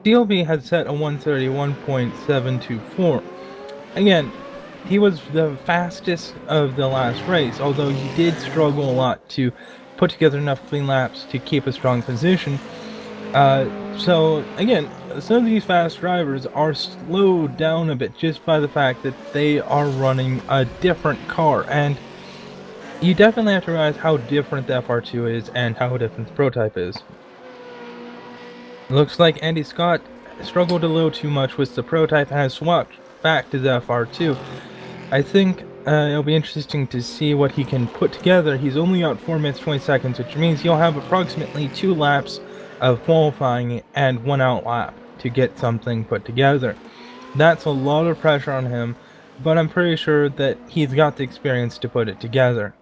DLB had set a 1:31.724. Again, he was the fastest of the last race, although he did struggle a lot to put together enough clean laps to keep a strong position. So again, some of these fast drivers are slowed down a bit just by the fact that they are running a different car, and you definitely have to realize how different the FR2 is and how different the Prototype is. Looks like Andy Scott struggled a little too much with the Prototype and has swapped back to the FR2. I think it'll be interesting to see what he can put together. He's only got 4 minutes 20 seconds, which means he'll have approximately 2 laps of qualifying and 1 out lap to get something put together. That's a lot of pressure on him, but I'm pretty sure that he's got the experience to put it together.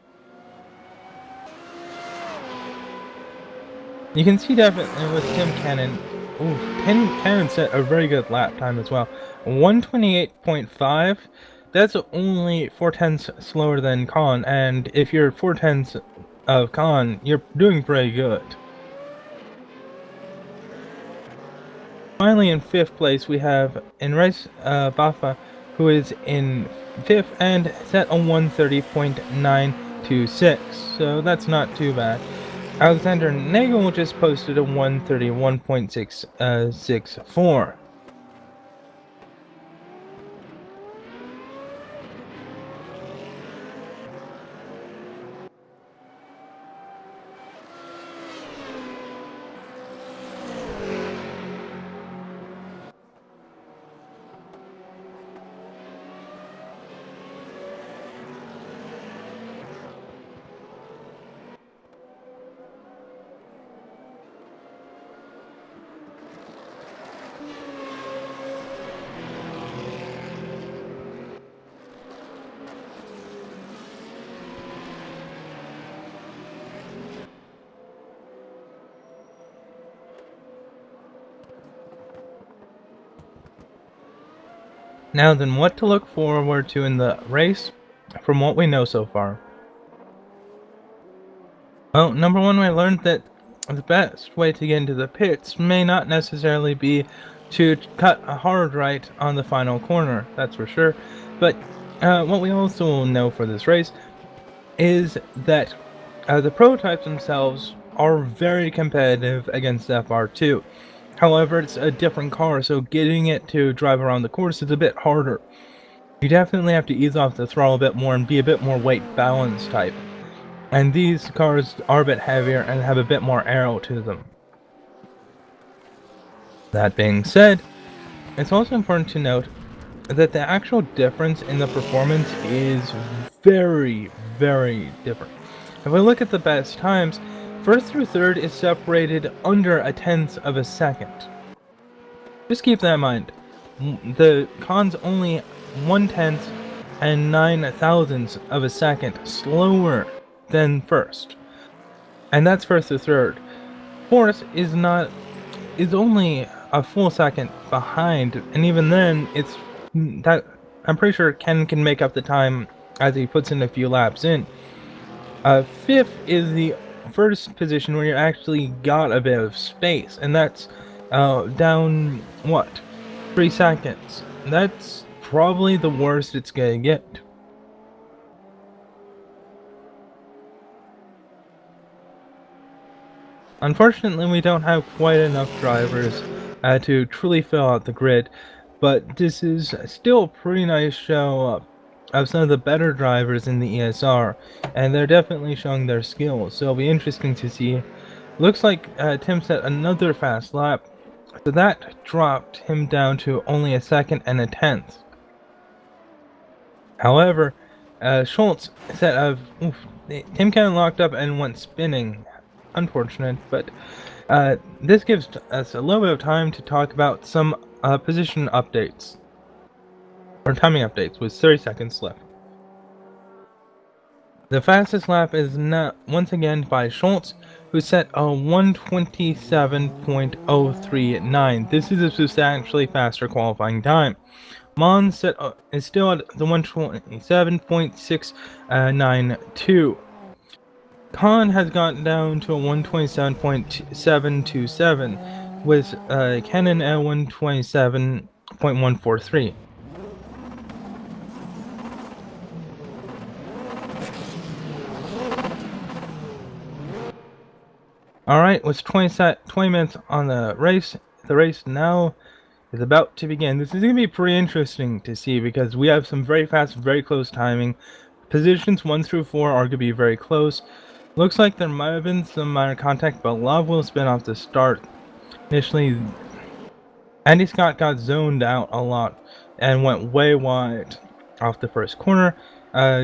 You can see definitely with Tim Cannon. Ooh, Tim Cannon set a very good lap time as well. 1:28.5. That's only 4/10 slower than Khan, and if you're 4/10 of Khan, you're doing pretty good. Finally, in 5th place, we have Enrique Bafa, who is in 5th and set a 1:30.926. So that's not too bad. Alexander Nagel just posted a 1:31.664. Now then, what to look forward to in the race from what we know so far? Well, number one, we learned that the best way to get into the pits may not necessarily be to cut a hard right on the final corner, that's for sure. But what we also know for this race is that the prototypes themselves are very competitive against FR2. However, it's a different car, so getting it to drive around the course is a bit harder. You definitely have to ease off the throttle a bit more and be a bit more weight balance type. And these cars are a bit heavier and have a bit more aero to them. That being said, it's also important to note that the actual difference in the performance is very, very different. If we look at the best times, 1st through 3rd is separated under a 1/10 of a second. Just keep that in mind. The Khan's only 1/10 and 9 thousandths of a second slower than 1st. And that's 1st to 3rd. 4th is only a full second behind, and even then it's that I'm pretty sure Ken can make up the time as he puts in a few laps in. 5th is the first position where you actually got a bit of space, and that's down what, 3 seconds. That's probably the worst it's gonna get. Unfortunately, we don't have quite enough drivers to truly fill out the grid, but this is still a pretty nice show of some of the better drivers in the ESR, and they're definitely showing their skills, so it'll be interesting to see. Looks like Tim set another fast lap, so that dropped him down to only a 1/2 and a 1/10. However, Schultz set Tim Cannon locked up and went spinning. Unfortunate, but this gives us a little bit of time to talk about some position updates, or timing updates, with 30 seconds left. The fastest lap is once again by Schultz, who set a 1:27.039. This is a substantially faster qualifying time. Mons is still at the 1:27.692. Khan has gotten down to a 1:27.727, with Cannon at 1:27.143. Alright, with 20 minutes on the race now is about to begin. This is going to be pretty interesting to see because we have some very fast, very close timing. Positions 1 through 4 are going to be very close. Looks like there might have been some minor contact, but a lot will spin off the start. Initially, Andy Scott got zoned out a lot and went way wide off the first corner.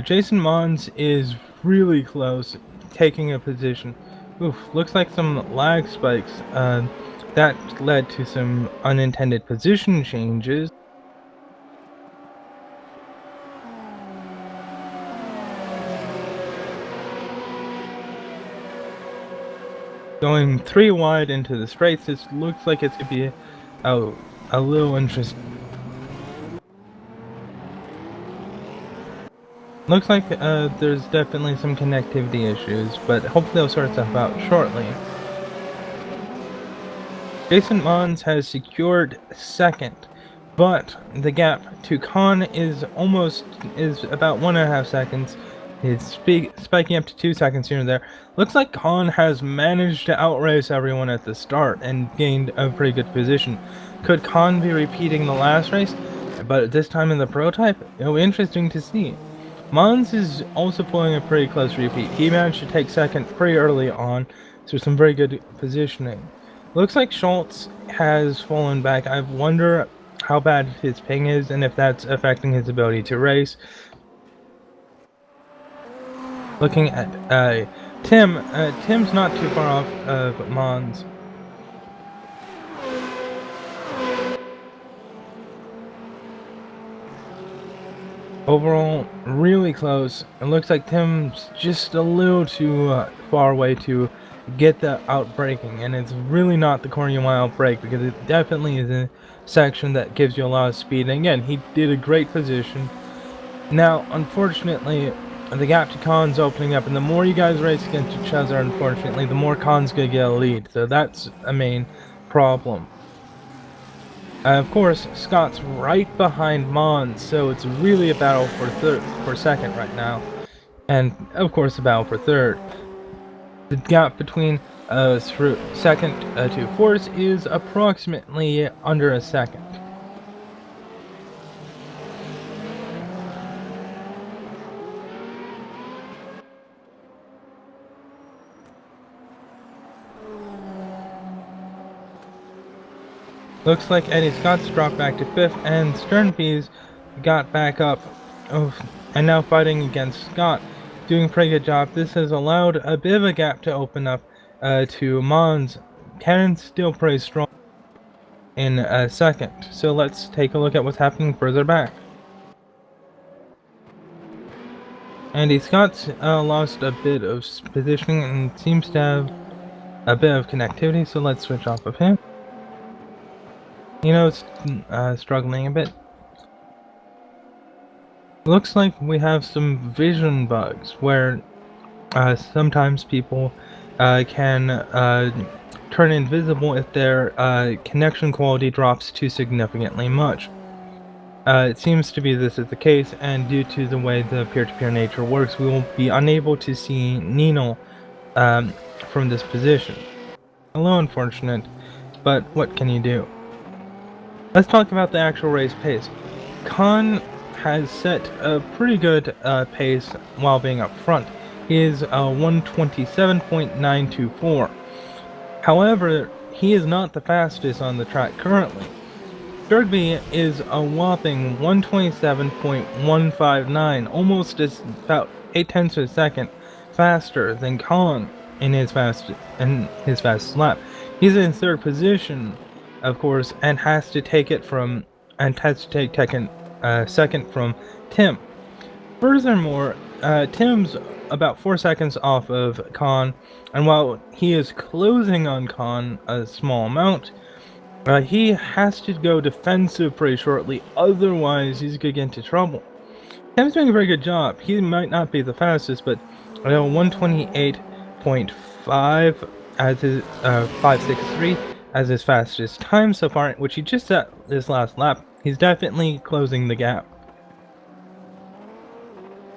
Jason Mons is really close, taking a position. Oof, looks like some lag spikes. That led to some unintended position changes. Going 3 wide into the straights, this looks like it's going to be a little interesting. Looks like there's definitely some connectivity issues, but hopefully they'll sort stuff out shortly. Jason Mons has secured second, but the gap to Khan is about 1.5 seconds. It's spiking up to 2 seconds here and there. Looks like Khan has managed to outrace everyone at the start and gained a pretty good position. Could Khan be repeating the last race, but this time in the prototype? It'll be interesting to see. Mons is also pulling a pretty close repeat. He managed to take second pretty early on, so some very good positioning. Looks like Schultz has fallen back. I wonder how bad his ping is and if that's affecting his ability to race. Looking at Tim's not too far off of Mons. Overall, really close. It looks like Tim's just a little too far away to get the outbraking, and it's really not the corner you want to outbrake because it definitely is a section that gives you a lot of speed. And again, he did a great position. Now, unfortunately, the gap to Khan's opening up, and the more you guys race against each other, unfortunately, the more Khan's gonna get a lead. So that's a main problem. Of course, Scott's right behind Mons, so it's really a battle for second right now, and of course a battle for third. The gap between second to fourth is approximately under a second. Looks like Eddie Scott's dropped back to 5th, and Sternpe's got back up, and now fighting against Scott. Doing a pretty good job. This has allowed a bit of a gap to open up to Mons. Cannon's still pretty strong in 2nd, so let's take a look at what's happening further back. Andy Scott's lost a bit of positioning and seems to have a bit of connectivity, so let's switch off of him. You know, it's struggling a bit. Looks like we have some vision bugs where sometimes people can turn invisible if their connection quality drops too significantly much. It seems to be this is the case, and due to the way the peer-to-peer nature works, we will be unable to see Nino from this position. A little unfortunate, but what can you do? Let's talk about the actual race pace. Khan has set a pretty good pace while being up front. He is 1:27.924. However, he is not the fastest on the track currently. Derby is a whopping 1:27.159, almost about 0.8 of a second faster than Khan in his fastest lap. He's in 3rd position, of course, and has to take second from Tim. Furthermore, Tim's about 4 seconds off of Khan, and while he is closing on Khan a small amount, he has to go defensive pretty shortly, otherwise he's gonna get into trouble. Tim's doing a very good job. He might not be the fastest, but 128.5 as his 563 as his fastest time so far, which he just set this last lap. He's definitely closing the gap.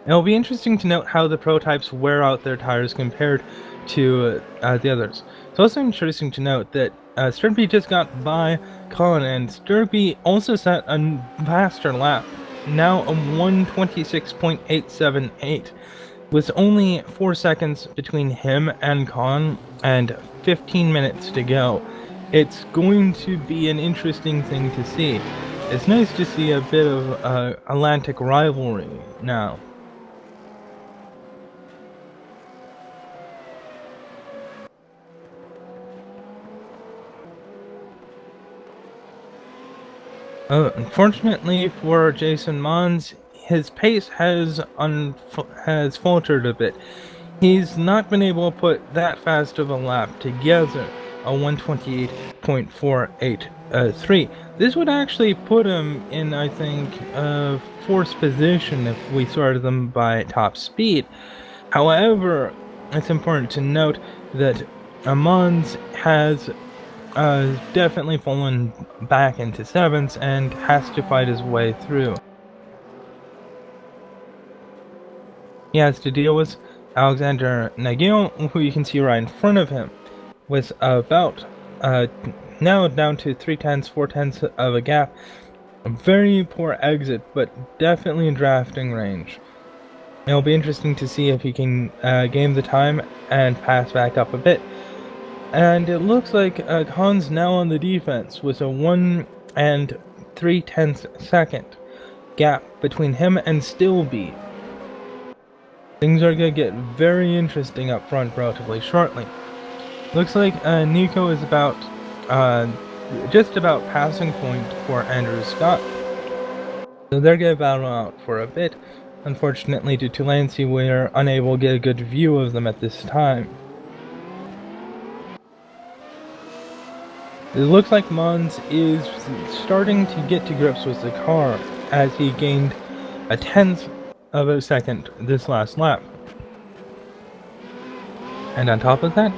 It'll be interesting to note how the prototypes wear out their tires compared to the others. It's also interesting to note that Sturby just got by Colin, and Sturby also set a faster lap, now a 126.878, with only 4 seconds between him and Colin and 15 minutes to go. It's going to be an interesting thing to see. It's nice to see a bit of Atlantic rivalry now. Unfortunately for Jason Mons, his pace has faltered a bit. He's not been able to put that fast of a lap together, a 128.483. This would actually put him in, I think, fourth position if we sorted them by top speed. However, it's important to note that Mons has definitely fallen back into 7th and has to fight his way through. He has to deal with Alexander Nagel, who you can see right in front of him, with about now down to 4/10 of a gap. A very poor exit, but definitely in drafting range. It'll be interesting to see if he can game the time and pass back up a bit. And it looks like Khan's now on the defense with a 1 3/10 second gap between him and Stilby. Things are going to get very interesting up front relatively shortly. Looks like Nico is about just about passing point for Andrew Scott. So they're going to battle out for a bit. Unfortunately, due to latency, we're unable to get a good view of them at this time. It looks like Mons is starting to get to grips with the car as he gained a 1/10 of a second this last lap. And on top of that,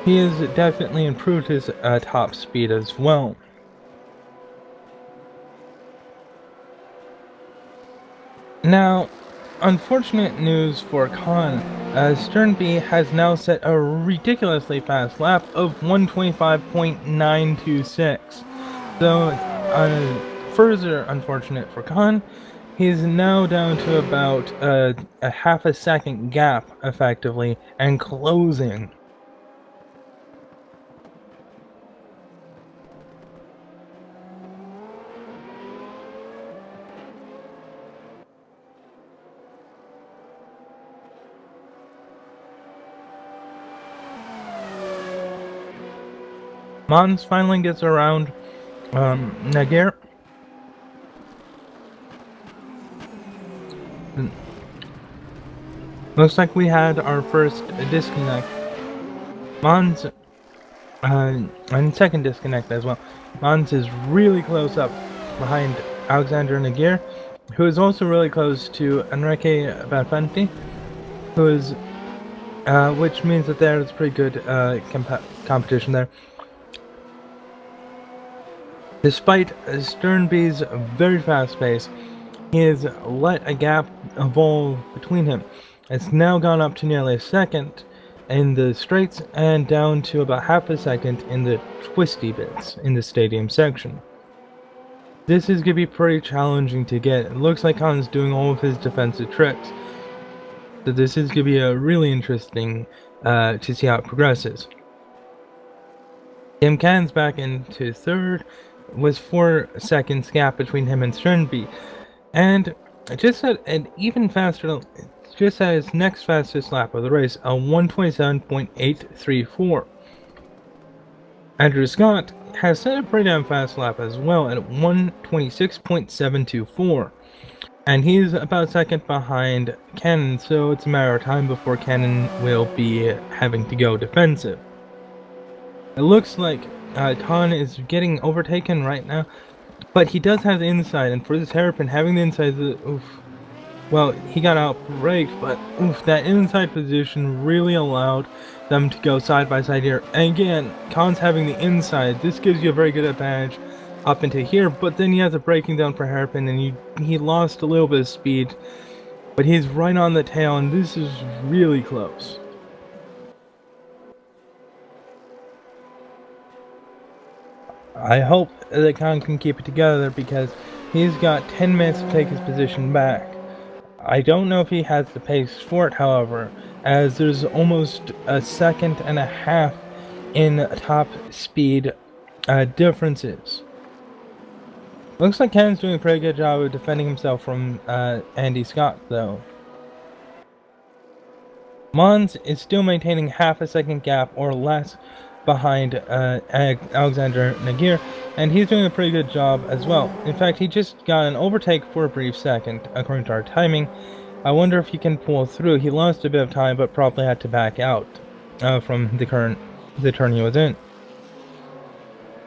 he has definitely improved his top speed as well. Now, unfortunate news for Khan, Sternby has now set a ridiculously fast lap of 125.926. So, further unfortunate for Khan, he's now down to about a half a second gap, effectively, and closing. Mons finally gets around Nagar. Looks like we had our first disconnect. Mons, and second disconnect as well. Mons is really close up behind Alexander Nagar, who is also really close to Enrique Banfanti, who is, which means that there's pretty good competition there. Despite Sternby's very fast pace, he has let a gap evolve between him. It's now gone up to nearly a second in the straights and down to about half a second in the twisty bits in the stadium section. This is going to be pretty challenging to get. It looks like Khan's doing all of his defensive tricks. So this is going to be a really interesting to see how it progresses. Tim Can's back into third, with 4 seconds gap between him and Sternby, and just at an even faster, just at his next fastest lap of the race, a 127.834. Andrew Scott has set a pretty damn fast lap as well at 1:26.724. And he's about second behind Cannon, so it's a matter of time before Cannon will be having to go defensive. It looks like Khan is getting overtaken right now, but he does have the inside, and for this hairpin, having the inside, well, he got out-braked, but that inside position really allowed them to go side by side here. And again, Khan's having the inside. This gives you a very good advantage up into here, but then he has a braking down for hairpin, and he lost a little bit of speed, but he's right on the tail, and this is really close. I hope that Khan can keep it together because he's got 10 minutes to take his position back. I don't know if he has the pace for it, however, as there's almost a second and a half in top speed differences. Looks like Ken's doing a pretty good job of defending himself from Andy Scott, though. Mons is still maintaining half a second gap or less behind Alexander Nagir, and he's doing a pretty good job as well. In fact, he just got an overtake for a brief second, according to our timing. I wonder if he can pull through. He lost a bit of time, but probably had to back out from the turn he was in.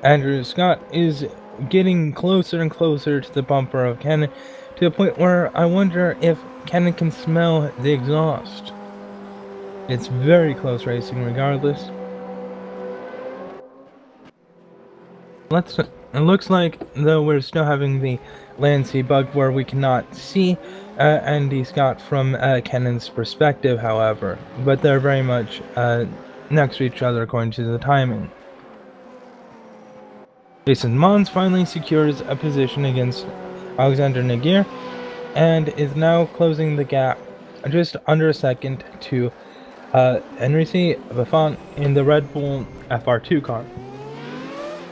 Andrew Scott is getting closer and closer to the bumper of Cannon, to the point where I wonder if Cannon can smell the exhaust. It's very close racing regardless. It looks like, though, we're still having the Lancy bug where we cannot see Andy Scott from Cannon's perspective, however, but they're very much next to each other according to the timing. Jason Mons finally secures a position against Alexander Nagir and is now closing the gap just under a second to Enrique Buffon in the Red Bull Fr2 car.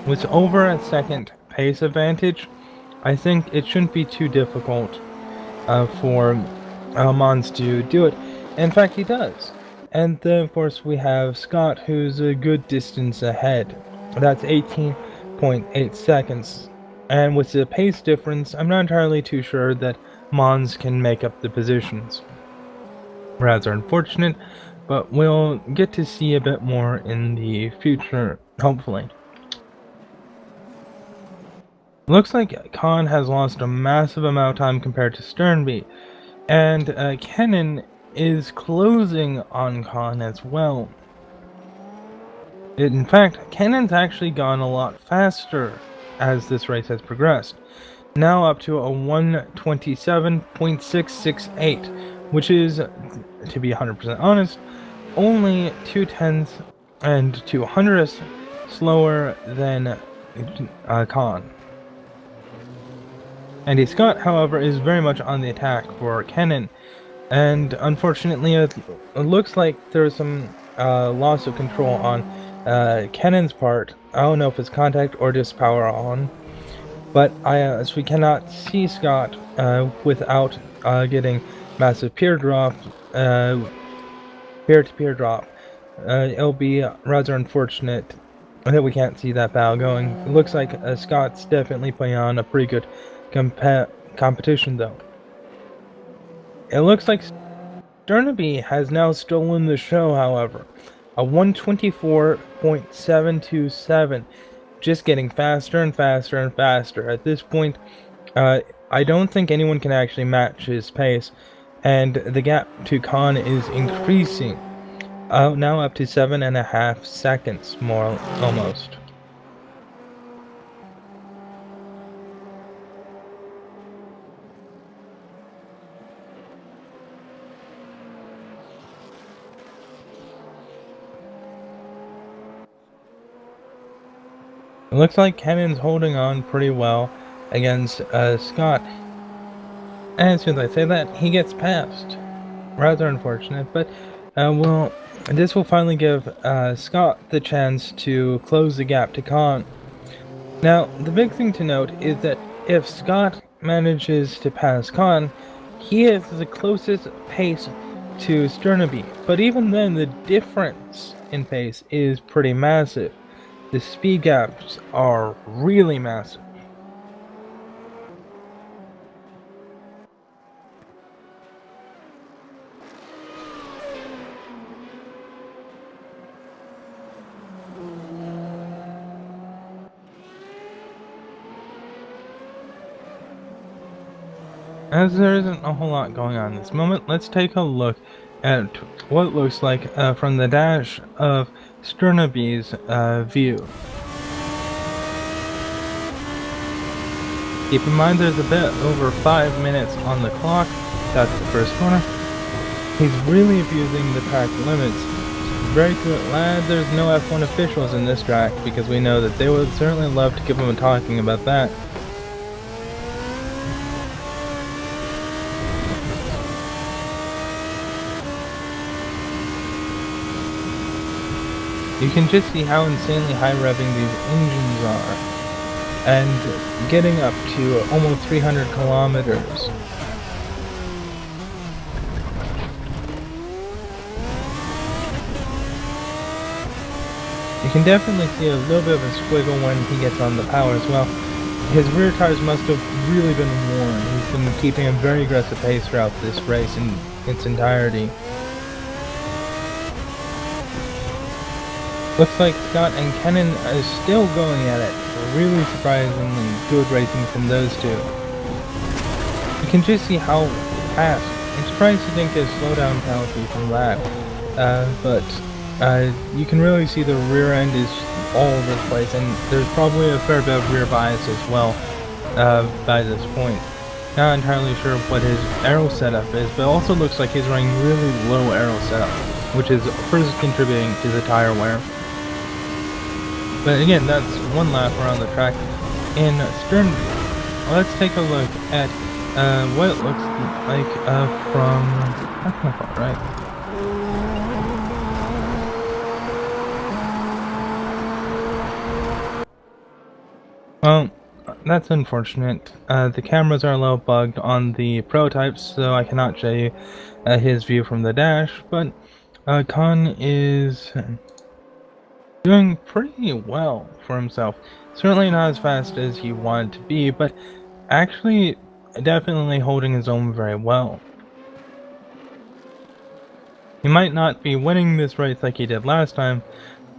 With over a second pace advantage, I think it shouldn't be too difficult for Mons to do it. In fact, he does. And then, of course, we have Scott, who's a good distance ahead. That's 18.8 seconds. And with the pace difference, I'm not entirely too sure that Mons can make up the positions. Rather unfortunate, but we'll get to see a bit more in the future, hopefully. Looks like Khan has lost a massive amount of time compared to Sternby, and Kennan is closing on Khan as well. In fact, Kennan's actually gone a lot faster as this race has progressed, now up to a 1:27.668, which is, to be 100% honest, only 0.2 and 0.02 slower than Khan. Andy Scott, however, is very much on the attack for Cannon, and unfortunately it looks like there's some loss of control on Cannon's part. I don't know if it's contact or just power on, but as we cannot see Scott without getting massive peer drop, peer-to-peer drop, it'll be rather unfortunate that we can't see that battle going. It looks like Scott's definitely putting on a pretty good competition, though. It looks like Sternby has now stolen the show, however. A 1:24.727, just getting faster and faster and faster. At this point, I don't think anyone can actually match his pace, and the gap to Khan is increasing. Now up to 7.5 seconds, more almost. It looks like Cannon's holding on pretty well against Scott. And as soon as I say that, he gets passed. Rather unfortunate, but well, this will finally give Scott the chance to close the gap to Khan. Now, the big thing to note is that if Scott manages to pass Khan, he has the closest pace to Sternby. But even then, the difference in pace is pretty massive. The speed gaps are really massive. As there isn't a whole lot going on in this moment, let's take a look at what it looks like from the dash of Sternaby's view. Keep in mind there's a bit over 5 minutes on the clock. That's the first corner. He's really abusing the track limits. Very glad there's no F1 officials in this track, because we know that they would certainly love to give him a talking about that. You can just see how insanely high revving these engines are, and getting up to almost 300 kilometers. You can definitely see a little bit of a squiggle when he gets on the power as well. His rear tires must have really been worn. He's been keeping a very aggressive pace throughout this race in its entirety. Looks like Scott and Kennan is still going at it. Really surprisingly good racing from those two. You can just see how fast. I'm surprised you didn't get a slowdown penalty from that. You can really see the rear end is all over the place, and there's probably a fair bit of rear bias as well by this point. Not entirely sure what his aero setup is, but it also looks like he's running really low aero setup, which is first contributing to the tire wear. But again, that's one lap around the track. In Stern, let's take a look at what it looks like from... That's not far, right? Well, that's unfortunate. The cameras are a little bugged on the prototypes, so I cannot show you his view from the dash, but Con is doing pretty well for himself. Certainly not as fast as he wanted to be, but actually definitely holding his own very well. He might not be winning this race like he did last time,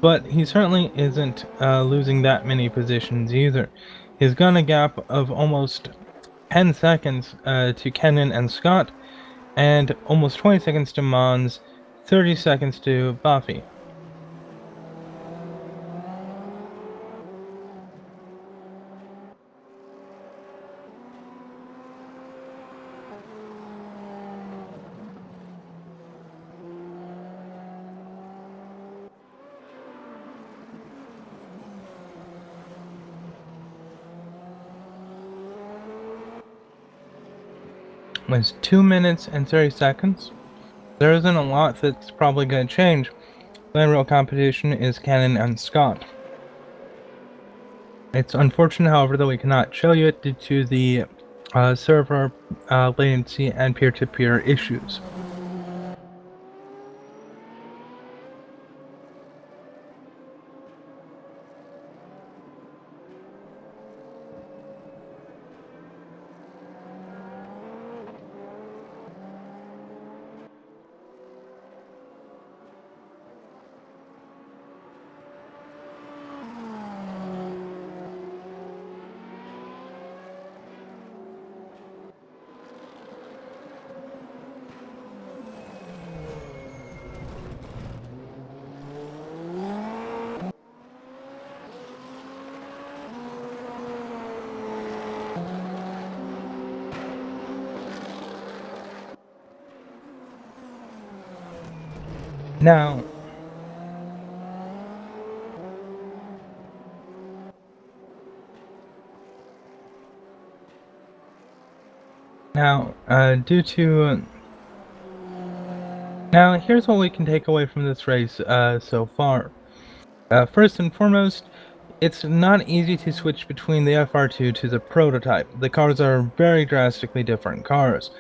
but he certainly isn't losing that many positions either. He's got a gap of almost 10 seconds to Kennan and Scott, and almost 20 seconds to Mons, 30 seconds to Buffy. Was 2 minutes and 30 seconds. There isn't a lot that's probably going to change. The real competition is Kennan and Scott. It's unfortunate, however, that we cannot show you it due to the server latency and peer-to-peer issues. Now, due to now, here's what we can take away from this race so far. First and foremost, it's not easy to switch between the Fr2 to the Prototype. The cars are very drastically different cars.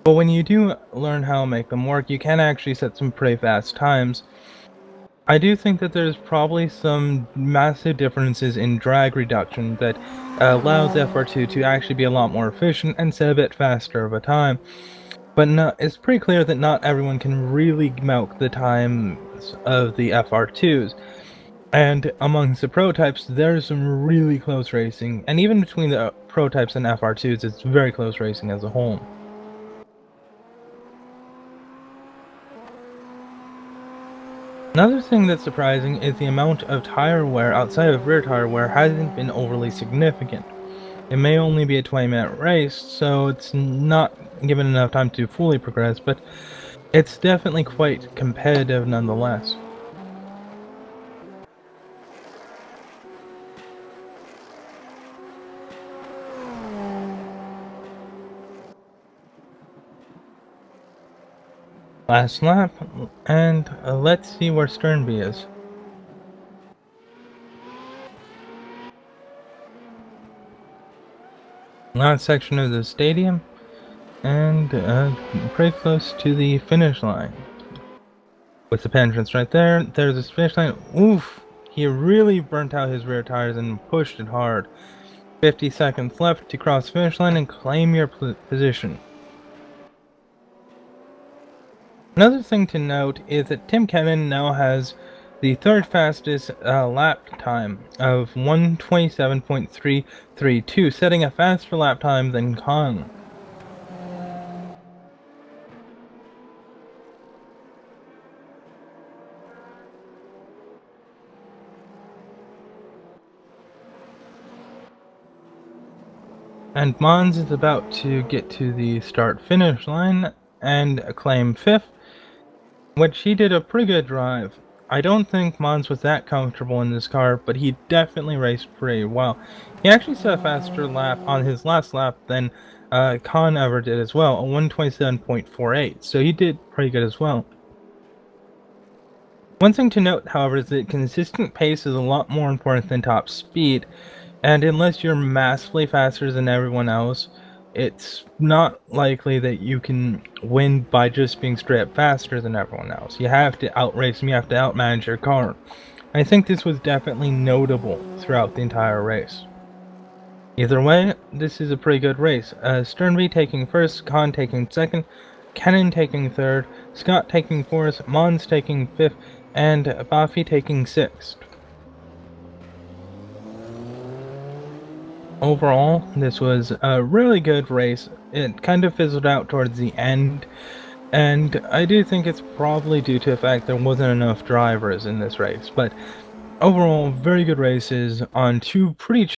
But when you do learn how to make them work, you can actually set some pretty fast times. I do think that there's probably some massive differences in drag reduction that allows FR2 to actually be a lot more efficient and set a bit faster of a time. But no, it's pretty clear that not everyone can really milk the times of the FR2s. And amongst the prototypes, there's some really close racing, and even between the prototypes and FR2s, it's very close racing as a whole. Another thing that's surprising is the amount of tire wear outside of rear tire wear hasn't been overly significant. It may only be a 20-minute race, so it's not given enough time to fully progress, but it's definitely quite competitive nonetheless. Last lap, and let's see where Sternby is. Last section of the stadium, and pretty close to the finish line. With the penetrance right there, there's the finish line. Oof! He really burnt out his rear tires and pushed it hard. 50 seconds left to cross the finish line and claim your position. Another thing to note is that Tim Kevin now has the third fastest lap time of 1:27.332, setting a faster lap time than Kong. And Mons is about to get to the start-finish line and claim 5th, which he did a pretty good drive. I don't think Mons was that comfortable in this car, but he definitely raced pretty well. He actually set a faster lap on his last lap than Khan ever did as well, a 1:27.48, so he did pretty good as well. One thing to note, however, is that consistent pace is a lot more important than top speed, and unless you're massively faster than everyone else, it's not likely that you can win by just being straight up faster than everyone else. You have to outrace them, you have to outmanage your car. I think this was definitely notable throughout the entire race. Either way, this is a pretty good race. Sternby taking first, Khan taking second, Kennan taking third, Scott taking fourth, Mons taking fifth, and Bafi taking sixth. Overall, this was a really good race. It kind of fizzled out towards the end, and I do think it's probably due to the fact there wasn't enough drivers in this race. But overall, very good races on two pretty